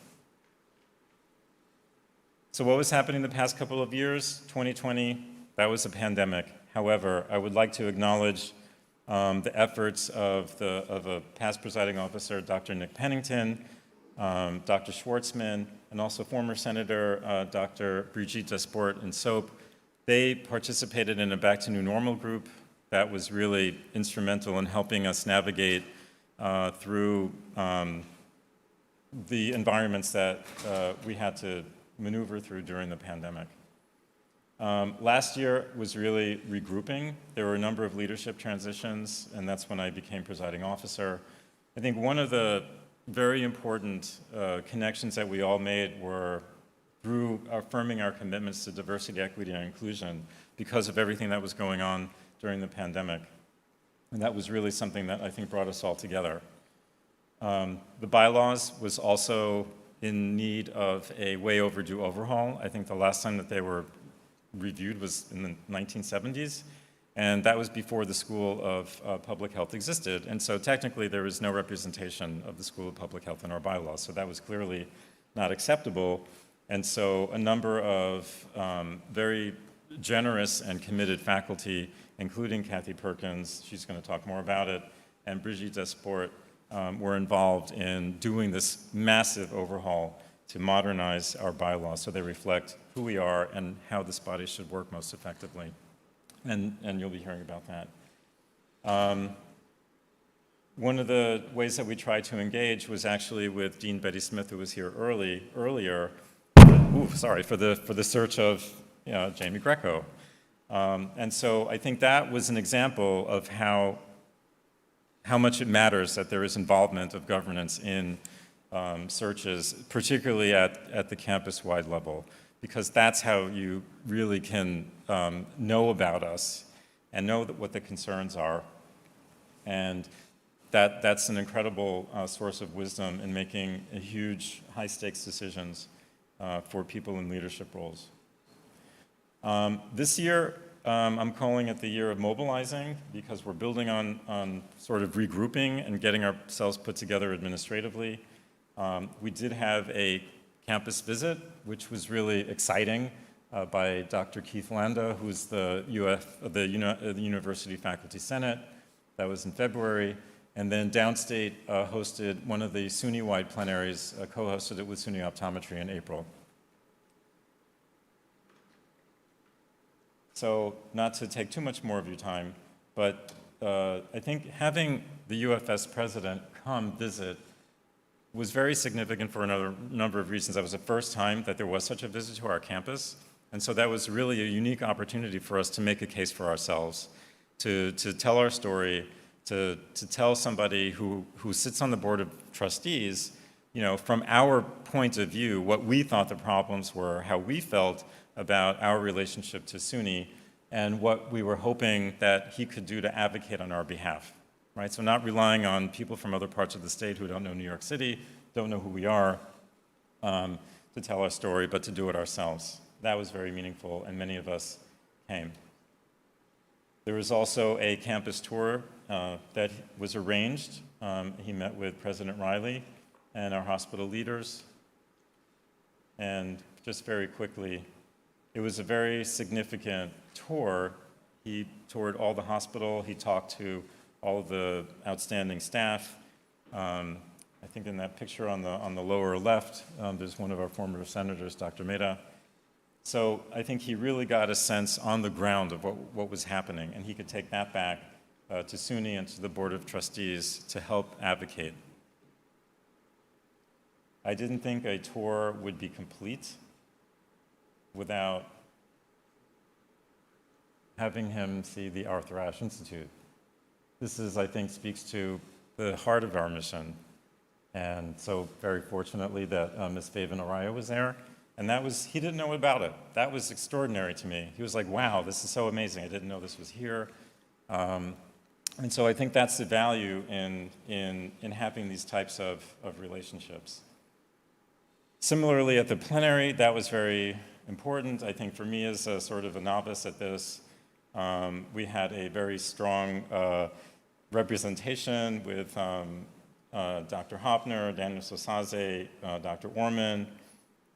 So what was happening the past couple of years? 2020 That was a pandemic. However, I would like to acknowledge the efforts of a past presiding officer, Dr. Nick Pennington, Dr. Schwartzman, and also former Senator Dr. Brigitte Desport and Soap. They participated in a Back to New Normal group that was really instrumental in helping us navigate through the environments that we had to maneuver through during the pandemic. Last year was really regrouping. There were a number of leadership transitions, and that's when I became presiding officer. I think one of the very important connections that we all made were through affirming our commitments to diversity, equity, and inclusion because of everything that was going on during the pandemic. And that was really something that I think brought us all together. The bylaws was also in need of a way overdue overhaul. I think the last time that they were reviewed was in the 1970s, and that was before the School of Public Health existed. And so technically there was no representation of the School of Public Health in our bylaws, so that was clearly not acceptable. And so a number of very generous and committed faculty, including Kathy Perkins, she's going to talk more about it, and Brigitte Desport, were involved in doing this massive overhaul to modernize our bylaws so they reflect who we are and how this body should work most effectively. And you'll be hearing about that. One of the ways that we tried to engage was actually with Dean Betty Smith, who was here earlier, for the search of Jamie Greco. And so I think that was an example of how much it matters that there is involvement of governance in searches, particularly at the campus-wide level, because that's how you really can know about us and know what the concerns are. And that's an incredible source of wisdom in making huge, high-stakes decisions for people in leadership roles. This year, I'm calling it the Year of Mobilizing because we're building on sort of regrouping and getting ourselves put together administratively. We did have a campus visit, which was really exciting, by Dr. Keith Landa, who's the University Faculty Senate. That was in February. And then Downstate hosted one of the SUNY-wide plenaries, co-hosted it with SUNY Optometry in April. So not to take too much more of your time, but I think having the UFS president come visit was very significant for a number of reasons. That was the first time that there was such a visit to our campus. And so that was really a unique opportunity for us to make a case for ourselves, to tell our story, to tell somebody who sits on the board of trustees, from our point of view, what we thought the problems were, how we felt about our relationship to SUNY, and what we were hoping that he could do to advocate on our behalf, right? So not relying on people from other parts of the state who don't know New York City, don't know who we are, to tell our story, but to do it ourselves. That was very meaningful, and many of us came. There was also a campus tour that was arranged. He met with President Riley and our hospital leaders. And just very quickly, it was a very significant tour. He toured all the hospital. He talked to all of the outstanding staff. I think in that picture on the lower left, there's one of our former senators, Dr. Mehta. So I think he really got a sense on the ground of what was happening, and he could take that back to SUNY and to the Board of Trustees to help advocate. I didn't think a tour would be complete without having him see the Arthur Ashe Institute. This is, I think, speaks to the heart of our mission. And so very fortunately that Ms. Faven Araya was there. And he didn't know about it. That was extraordinary to me. He was like, wow, this is so amazing. I didn't know this was here. And so I think that's the value in having these types of relationships. Similarly, at the plenary, that was very important. I think for me as a sort of a novice at this, we had a very strong representation with Dr. Hopner, Daniel Sosaze, Dr. Orman,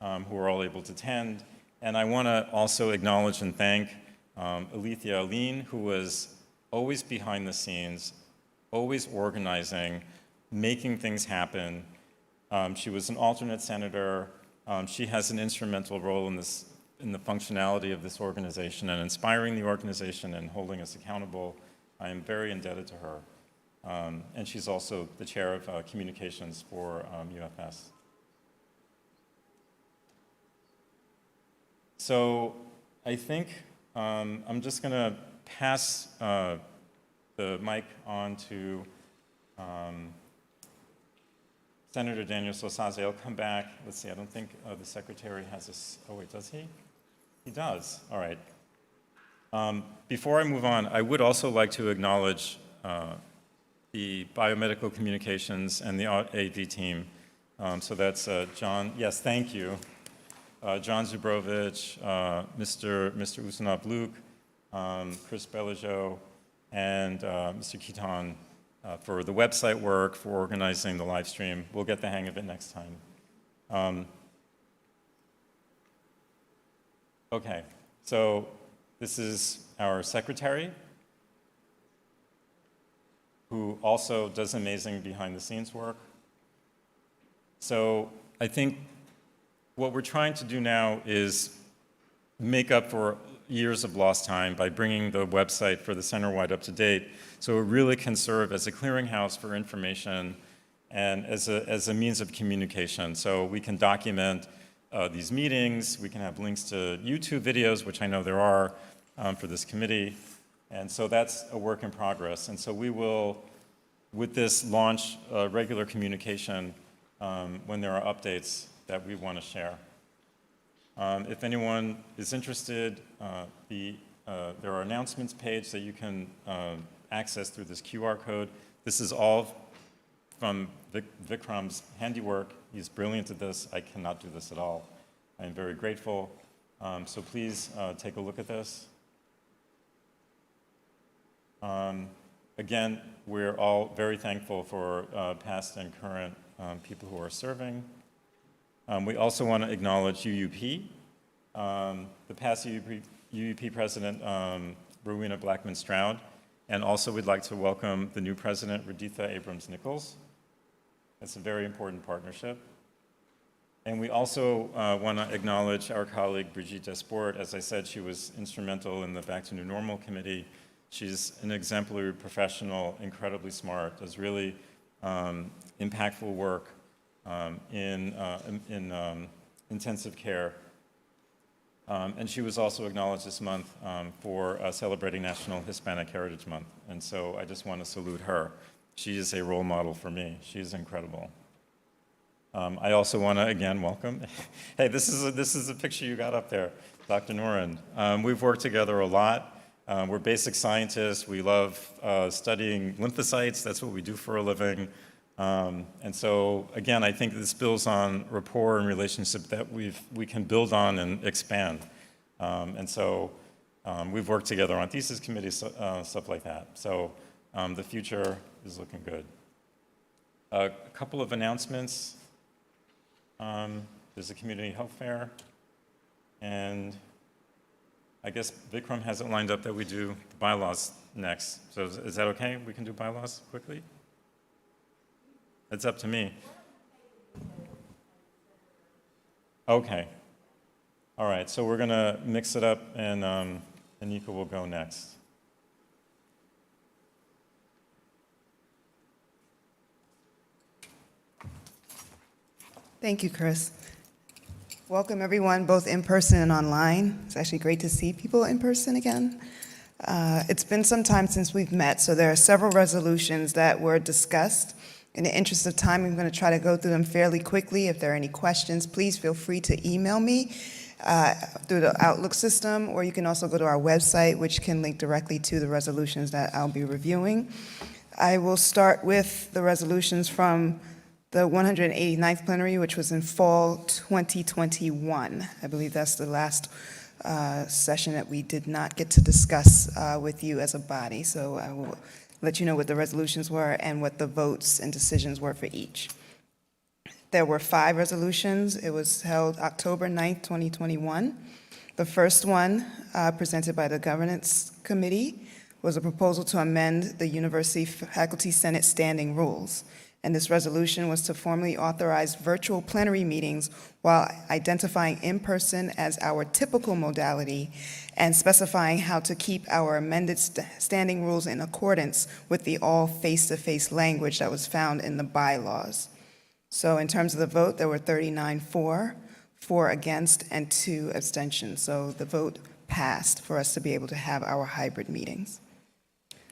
who were all able to attend. And I want to also acknowledge and thank Alethea Aline, who was always behind the scenes, always organizing, making things happen. She was an alternate senator. She has an instrumental role in the functionality of this organization and inspiring the organization and holding us accountable. I am very indebted to her. And she's also the chair of communications for UFS. So I think I'm just going to pass the mic on to Senator Daniel Sosaze. I'll come back. Let's see, I don't think the secretary has this. Oh, wait, does he? He does. All right. Before I move on, I would also like to acknowledge the biomedical communications and the AV team. So that's John. Yes, thank you. John Zubrovich, Mr. Usanov Luke, Chris Beligeau, and Mr. Keaton for the website work, for organizing the live stream. We'll get the hang of it next time. Okay, so this is our secretary, who also does amazing behind-the-scenes work. So I think what we're trying to do now is make up for years of lost time by bringing the website for the Centerwide up to date, so it really can serve as a clearinghouse for information and as a means of communication. So we can document these meetings, we can have links to YouTube videos, which I know there are for this committee, and so that's a work in progress. And so we will, with this, launch regular communication when there are updates that we want to share. If anyone is interested, there are announcements page that you can access through this QR code. This is all from Vikram's handiwork. He's brilliant at this. I cannot do this at all. I am very grateful. So please take a look at this. Again, we're all very thankful for past and current people who are serving. We also want to acknowledge UUP. The past UUP president, Rowena Blackman-Stroud, and also we'd like to welcome the new president, Raditha Abrams-Nichols. That's a very important partnership. And we also want to acknowledge our colleague, Brigitte Desport. As I said, she was instrumental in the Back to New Normal committee. She's an exemplary professional, incredibly smart, does really impactful work in intensive care. And she was also acknowledged this month for celebrating National Hispanic Heritage Month. And so I just want to salute her. She is a role model for me. She's incredible. I also want to, again, welcome. Hey, this is a picture you got up there, Dr. Noren. We've worked together a lot. We're basic scientists. We love studying lymphocytes. That's what we do for a living. And so, again, I think this builds on rapport and relationship that we can build on and expand. And so we've worked together on thesis committees, stuff like that. So the future is looking good. A couple of announcements. There's a community health fair. And I guess Vikram has it lined up that we do the bylaws next. So is that okay? We can do bylaws quickly? It's up to me. Okay. All right, so we're going to mix it up, and Anika will go next. Thank you, Chris. Welcome, everyone, both in person and online. It's actually great to see people in person again. It's been some time since we've met, so there are several resolutions that were discussed. In the interest of time, I'm going to try to go through them fairly quickly. If there are any questions, please feel free to email me through the Outlook system, or you can also go to our website, which can link directly to the resolutions that I'll be reviewing. I will start with the resolutions from the 189th plenary, which was in fall 2021. I believe that's the last session that we did not get to discuss with you as a body. So I will let you know what the resolutions were and what the votes and decisions were for each. There were 5 resolutions. It was held October 9th, 2021. The first one, presented by the Governance Committee, was a proposal to amend the University Faculty Senate standing rules. And this resolution was to formally authorize virtual plenary meetings while identifying in-person as our typical modality and specifying how to keep our amended standing rules in accordance with the all face-to-face language that was found in the bylaws. So in terms of the vote, there were 39 for, 4 against, and 2 abstentions. So the vote passed for us to be able to have our hybrid meetings.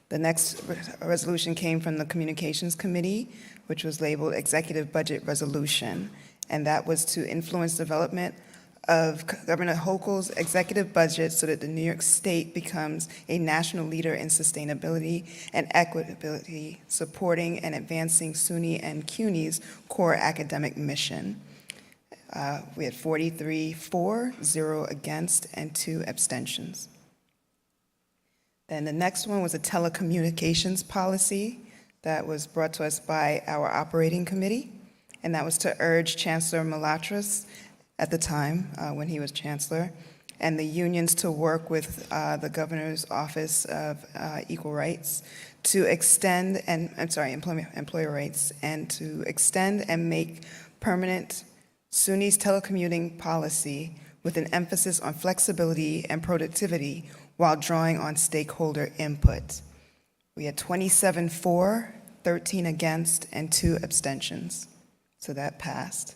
The next resolution came from the Communications Committee, which was labeled Executive Budget Resolution, and that was to influence development of Governor Hochul's executive budget so that the New York State becomes a national leader in sustainability and equitability, supporting and advancing SUNY and CUNY's core academic mission. We had 43 for, 0 against, and 2 abstentions. Then the next one was a telecommunications policy that was brought to us by our operating committee, and that was to urge Chancellor Malatras at the time when he was chancellor, and the unions to work with the Governor's Office of Equal Rights to extend employer rights, and to extend and make permanent SUNY's telecommuting policy with an emphasis on flexibility and productivity while drawing on stakeholder input. We had 27 for, 13 against, and 2 abstentions. So that passed.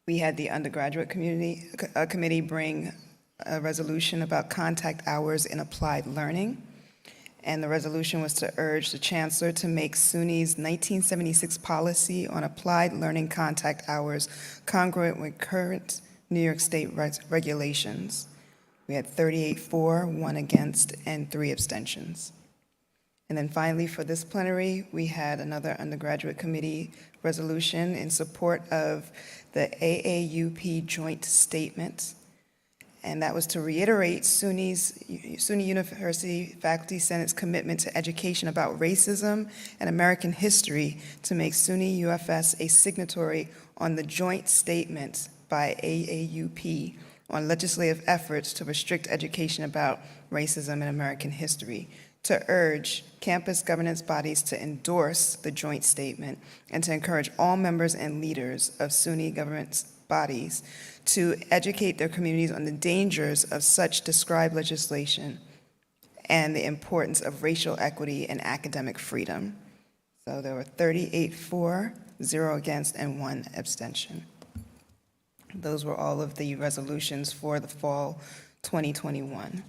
We had the undergraduate committee bring a resolution about contact hours in applied learning. And the resolution was to urge the chancellor to make SUNY's 1976 policy on applied learning contact hours congruent with current New York State regulations. We had 38 for, 1 against, and 3 abstentions. And then finally, for this plenary, we had another undergraduate committee resolution in support of the AAUP joint statement. And that was to reiterate SUNY University Faculty Senate's commitment to education about racism and American history to make SUNY UFS a signatory on the joint statement by AAUP on legislative efforts to restrict education about racism and American history, to urge campus governance bodies to endorse the joint statement, and to encourage all members and leaders of SUNY governance bodies to educate their communities on the dangers of such described legislation and the importance of racial equity and academic freedom. So there were 38 for, 0 against, and 1 abstention. Those were all of the resolutions for the fall 2021.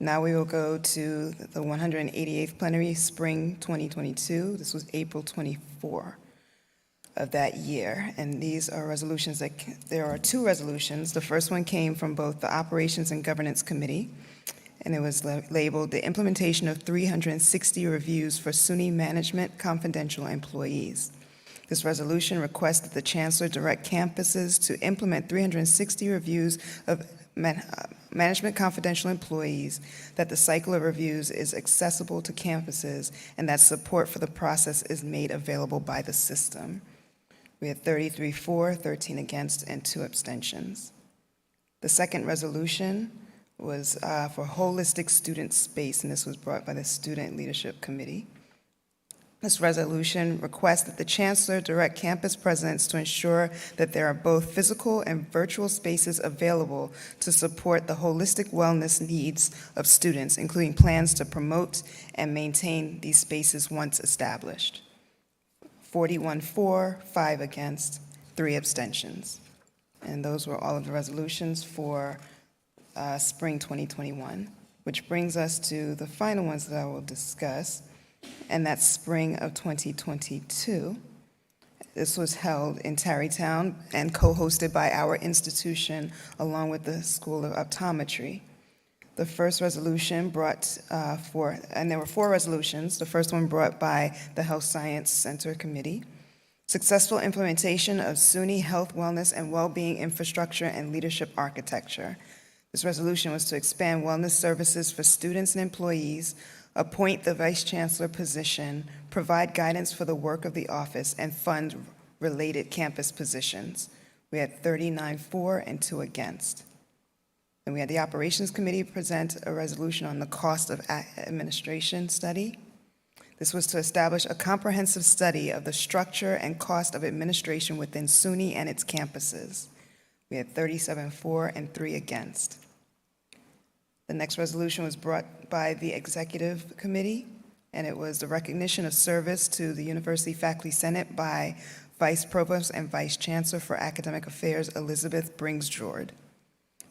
Now we will go to the 188th plenary, spring 2022. This was April 24 of that year. And these are resolutions there are 2 resolutions. The first one came from both the Operations and Governance Committee, and it was labeled the implementation of 360 reviews for SUNY management confidential employees. This resolution requests that the chancellor direct campuses to implement 360 reviews of management confidential employees, that the cycle of reviews is accessible to campuses, and that support for the process is made available by the system. We had 33 for, 13 against, and 2 abstentions. The second resolution was for holistic student space, and this was brought by the Student Leadership Committee. This resolution requests that the chancellor direct campus presidents to ensure that there are both physical and virtual spaces available to support the holistic wellness needs of students, including plans to promote and maintain these spaces once established. 41 for, 5 against, 3 abstentions. And those were all of the resolutions for spring 2021, which brings us to the final ones that I will discuss, and that's spring of 2022. This was held in Tarrytown and co-hosted by our institution along with the School of Optometry. The first resolution brought and there were 4 resolutions. The first one brought by the Health Science Center Committee. Successful implementation of SUNY health, wellness, and well-being infrastructure and leadership architecture. This resolution was to expand wellness services for students and employees, appoint the vice chancellor position, provide guidance for the work of the office, and fund related campus positions. We had 39 for and 2 against. Then we had the Operations Committee present a resolution on the cost of administration study. This was to establish a comprehensive study of the structure and cost of administration within SUNY and its campuses. We had 37 for and 3 against. The next resolution was brought by the Executive Committee, and it was the recognition of service to the University Faculty Senate by Vice Provost and Vice Chancellor for Academic Affairs Elizabeth Brings-Jord.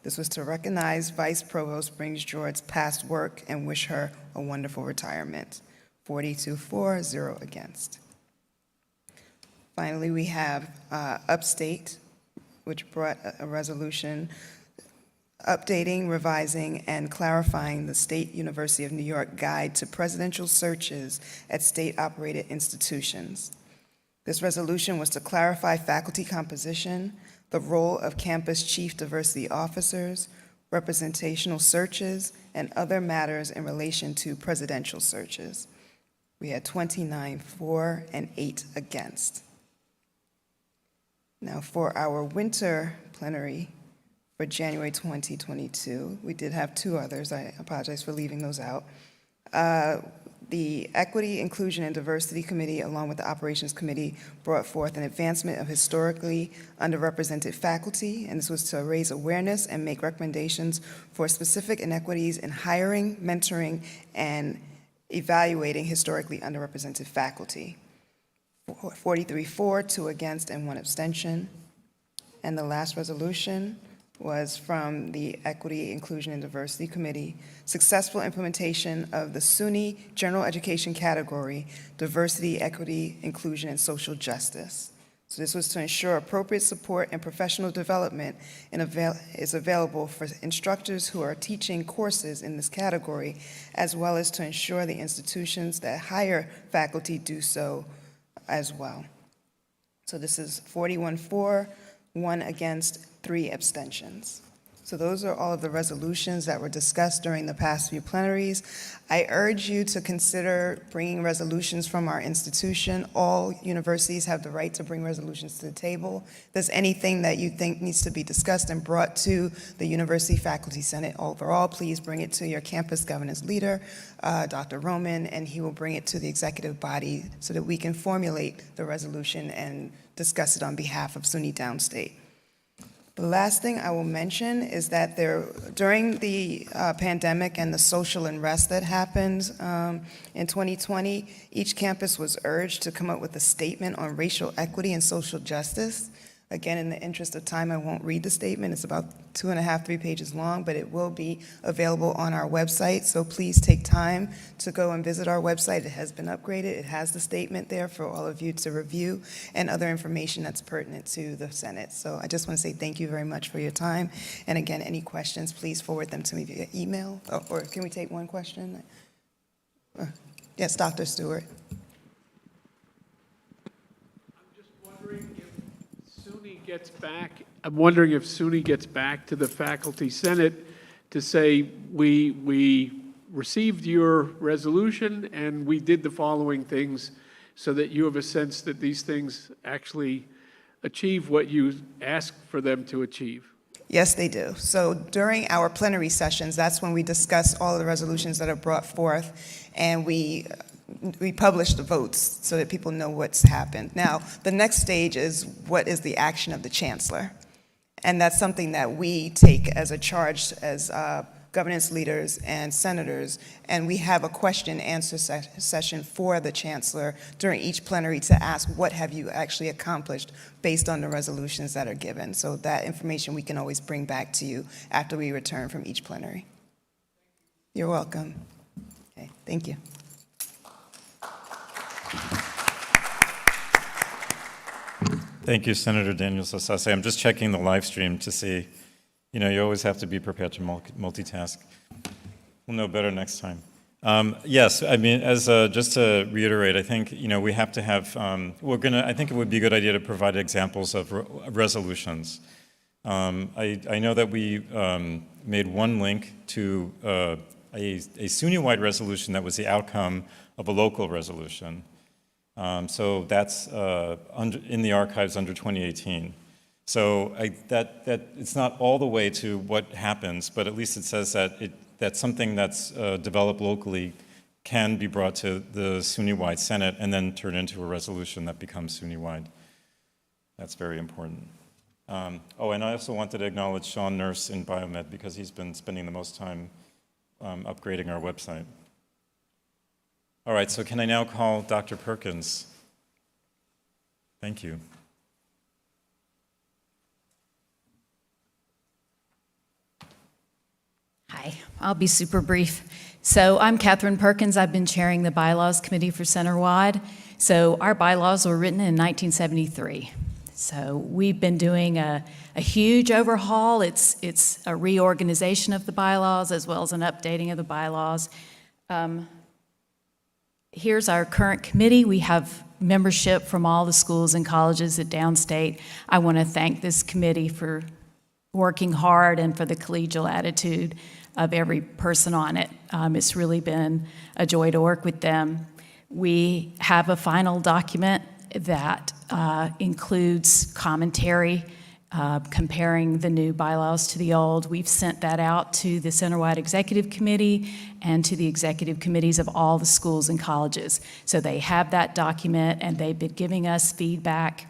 This was to recognize Vice Provost Brings-Jord's past work and wish her a wonderful retirement. 42 for, 0 against. Finally, we have Upstate, which brought a resolution updating, revising, and clarifying the State University of New York Guide to Presidential Searches at State-Operated Institutions. This resolution was to clarify faculty composition, the role of campus chief diversity officers, representational searches, and other matters in relation to presidential searches. We had 29 for and 8 against. Now, for our winter plenary for January 2022, we did have 2 others. I apologize for leaving those out. The Equity, Inclusion, and Diversity Committee, along with the Operations Committee, brought forth an advancement of historically underrepresented faculty, and this was to raise awareness and make recommendations for specific inequities in hiring, mentoring, and evaluating historically underrepresented faculty. 43 for, 2 against, and 1 abstention. And the last resolution was from the Equity, Inclusion, and Diversity Committee, successful implementation of the SUNY General Education category, Diversity, Equity, Inclusion, and Social Justice. So this was to ensure appropriate support and professional development is available for instructors who are teaching courses in this category, as well as to ensure the institutions that hire faculty do so as well. So this is 41 for, 1 against, 3 abstentions. So those are all of the resolutions that were discussed during the past few plenaries. I urge you to consider bringing resolutions from our institution. All universities have the right to bring resolutions to the table. If there's anything that you think needs to be discussed and brought to the University Faculty Senate overall, please bring it to your campus governance leader, Dr. Roman, and he will bring it to the executive body so that we can formulate the resolution and discuss it on behalf of SUNY Downstate. The last thing I will mention is that during the pandemic and the social unrest that happened in 2020, each campus was urged to come up with a statement on racial equity and social justice. Again, in the interest of time, I won't read the statement. It's about 2.5, 3 pages long, but it will be available on our website. So please take time to go and visit our website. It has been upgraded. It has the statement there for all of you to review and other information that's pertinent to the Senate. So I just want to say thank you very much for your time. And again, any questions, please forward them to me via email. Or can we take one question? Yes, Dr. Stewart. I'm wondering if SUNY gets back to the Faculty Senate to say, we received your resolution and we did the following things, so that you have a sense that these things actually achieve what you asked for them to achieve. Yes, they do. So during our plenary sessions, that's when we discuss all of the resolutions that are brought forth, and we publish the votes so that people know what's happened. Now, the next stage is what is the action of the chancellor? And that's something that we take as a charge as governance leaders and senators, and we have a question and answer session for the chancellor during each plenary to ask, what have you actually accomplished based on the resolutions that are given? So that information we can always bring back to you after we return from each plenary. You're welcome. Okay, thank you. Thank you, Senator Daniel Sasase. I'm just checking the live stream to see, you always have to be prepared to multitask. We'll know better next time. Yes, I mean, just to reiterate, I think, we have to have, I think it would be a good idea to provide examples of resolutions. I know that we made one link to a SUNY-wide resolution that was the outcome of a local resolution. So that's in the archives under 2018. So that it's not all the way to what happens, but at least it says that something that's developed locally can be brought to the SUNY-wide Senate and then turn into a resolution that becomes SUNY-wide. That's very important. Oh, and I also wanted to acknowledge Sean Nurse in Biomed because he's been spending the most time upgrading our website. All right, so can I now call Dr. Perkins? Thank you. Hi, I'll be super brief. So I'm Catherine Perkins. I've been chairing the Bylaws Committee for Centerwide. So our bylaws were written in 1973. So we've been doing a huge overhaul. It's a reorganization of the bylaws as well as an updating of the bylaws. Here's our current committee. We have membership from all the schools and colleges at Downstate. I want to thank this committee for working hard and for the collegial attitude of every person on it. It's really been a joy to work with them. We have a final document that includes commentary comparing the new bylaws to the old. We've sent that out to the Centerwide Executive Committee and to the executive committees of all the schools and colleges. So they have that document and they've been giving us feedback,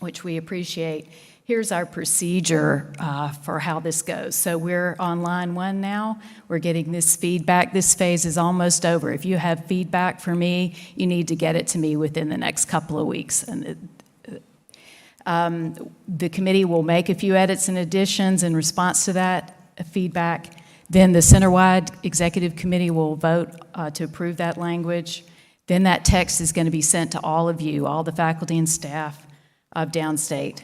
which we appreciate. Here's our procedure for how this goes. So we're on line 1 now. We're getting this feedback. This phase is almost over. If you have feedback for me, you need to get it to me within the next couple of weeks. And the committee will make a few edits and additions in response to that feedback. Then the Centerwide Executive Committee will vote to approve that language. Then that text is going to be sent to all of you, all the faculty and staff of Downstate,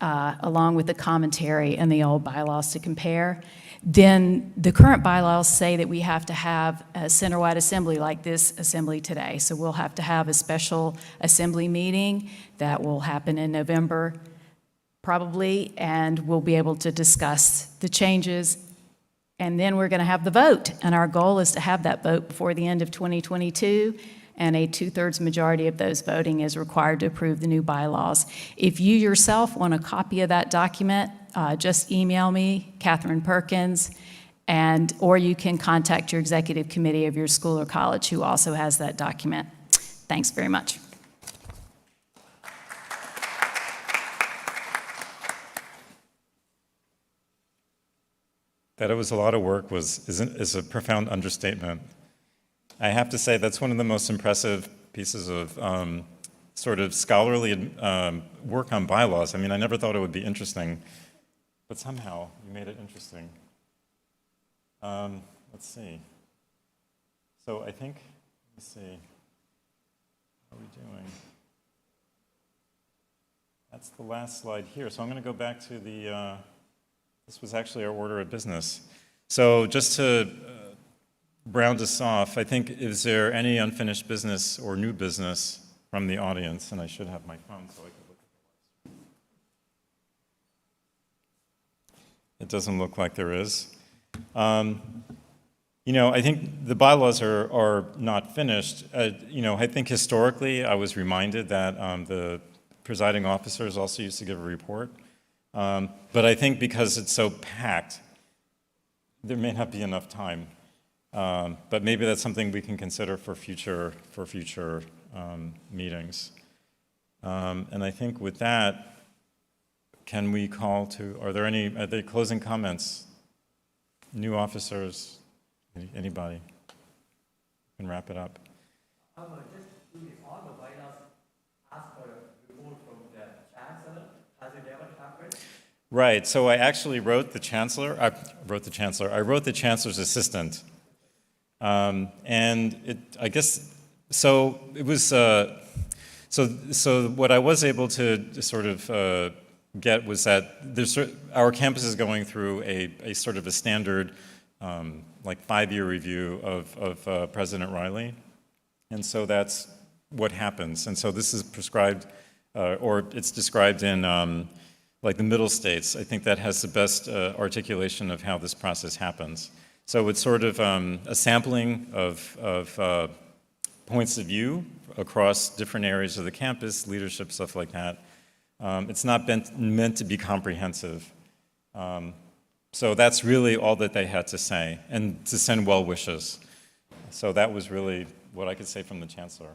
along with the commentary and the old bylaws to compare. Then the current bylaws say that we have to have a Centerwide assembly like this assembly today. So we'll have to have a special assembly meeting that will happen in November, probably, and we'll be able to discuss the changes. And then we're going to have the vote. And our goal is to have that vote before the end of 2022. And a 2/3 majority of those voting is required to approve the new bylaws. If you yourself want a copy of that document, just email me, Catherine Perkins, or you can contact your executive committee of your school or college who also has that document. Thanks very much. That it was a lot of work is a profound understatement. I have to say that's one of the most impressive pieces of sort of scholarly work on bylaws. I mean, I never thought it would be interesting, but somehow you made it interesting. Let's see. So I think, let's see, how are we doing? That's the last slide here. So I'm going to go back to the, this was actually our order of business. So just to round us off, I think, is there any unfinished business or new business from the audience? And I should have my phone so I can look at the lights. It doesn't look like there is. You know, I think the bylaws are not finished. You know, I think historically I was reminded that the presiding officers also used to give a report. But I think because it's so packed, there may not be enough time. But maybe that's something we can consider for future meetings. And I think with that, can we call to, are there closing comments? New officers, anybody? Can wrap it up. Just do this, all the bylaws ask for a report from the chancellor. Has it ever happened? Right, so I actually wrote the chancellor. I wrote the chancellor's assistant. And I guess, so it was, so what I was able to sort of get was that our campus is going through a sort of a standard, like 5-year review of President Riley. And so that's what happens. And so this is prescribed, or it's described in like the middle states. I think that has the best articulation of how this process happens. So it's sort of a sampling of points of view across different areas of the campus, leadership, stuff like that. It's not meant to be comprehensive. So that's really all that they had to say, and to send well wishes. So that was really what I could say from the chancellor.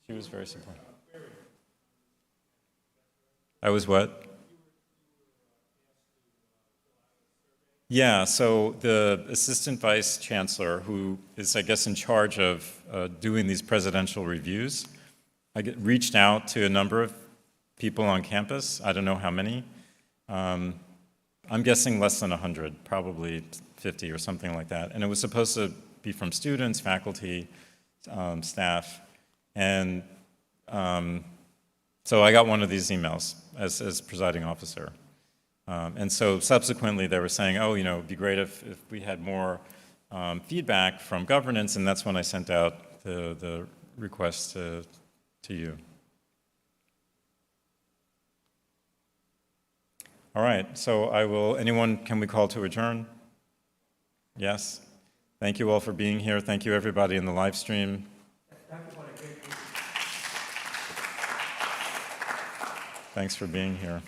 She was very supportive. I was what? Yeah, so the assistant vice chancellor, who is, I guess, in charge of doing these presidential reviews, reached out to a number of people on campus. I don't know how many. I'm guessing less than 100, probably 50 or something like that. And it was supposed to be from students, faculty, staff. And so I got one of these emails as presiding officer. And so subsequently they were saying, oh, it'd be great if we had more feedback from governance, and that's when I sent out the request to you. All right, so can we call to adjourn? Yes? Thank you all for being here. Thank you everybody in the live stream. Thanks for being here.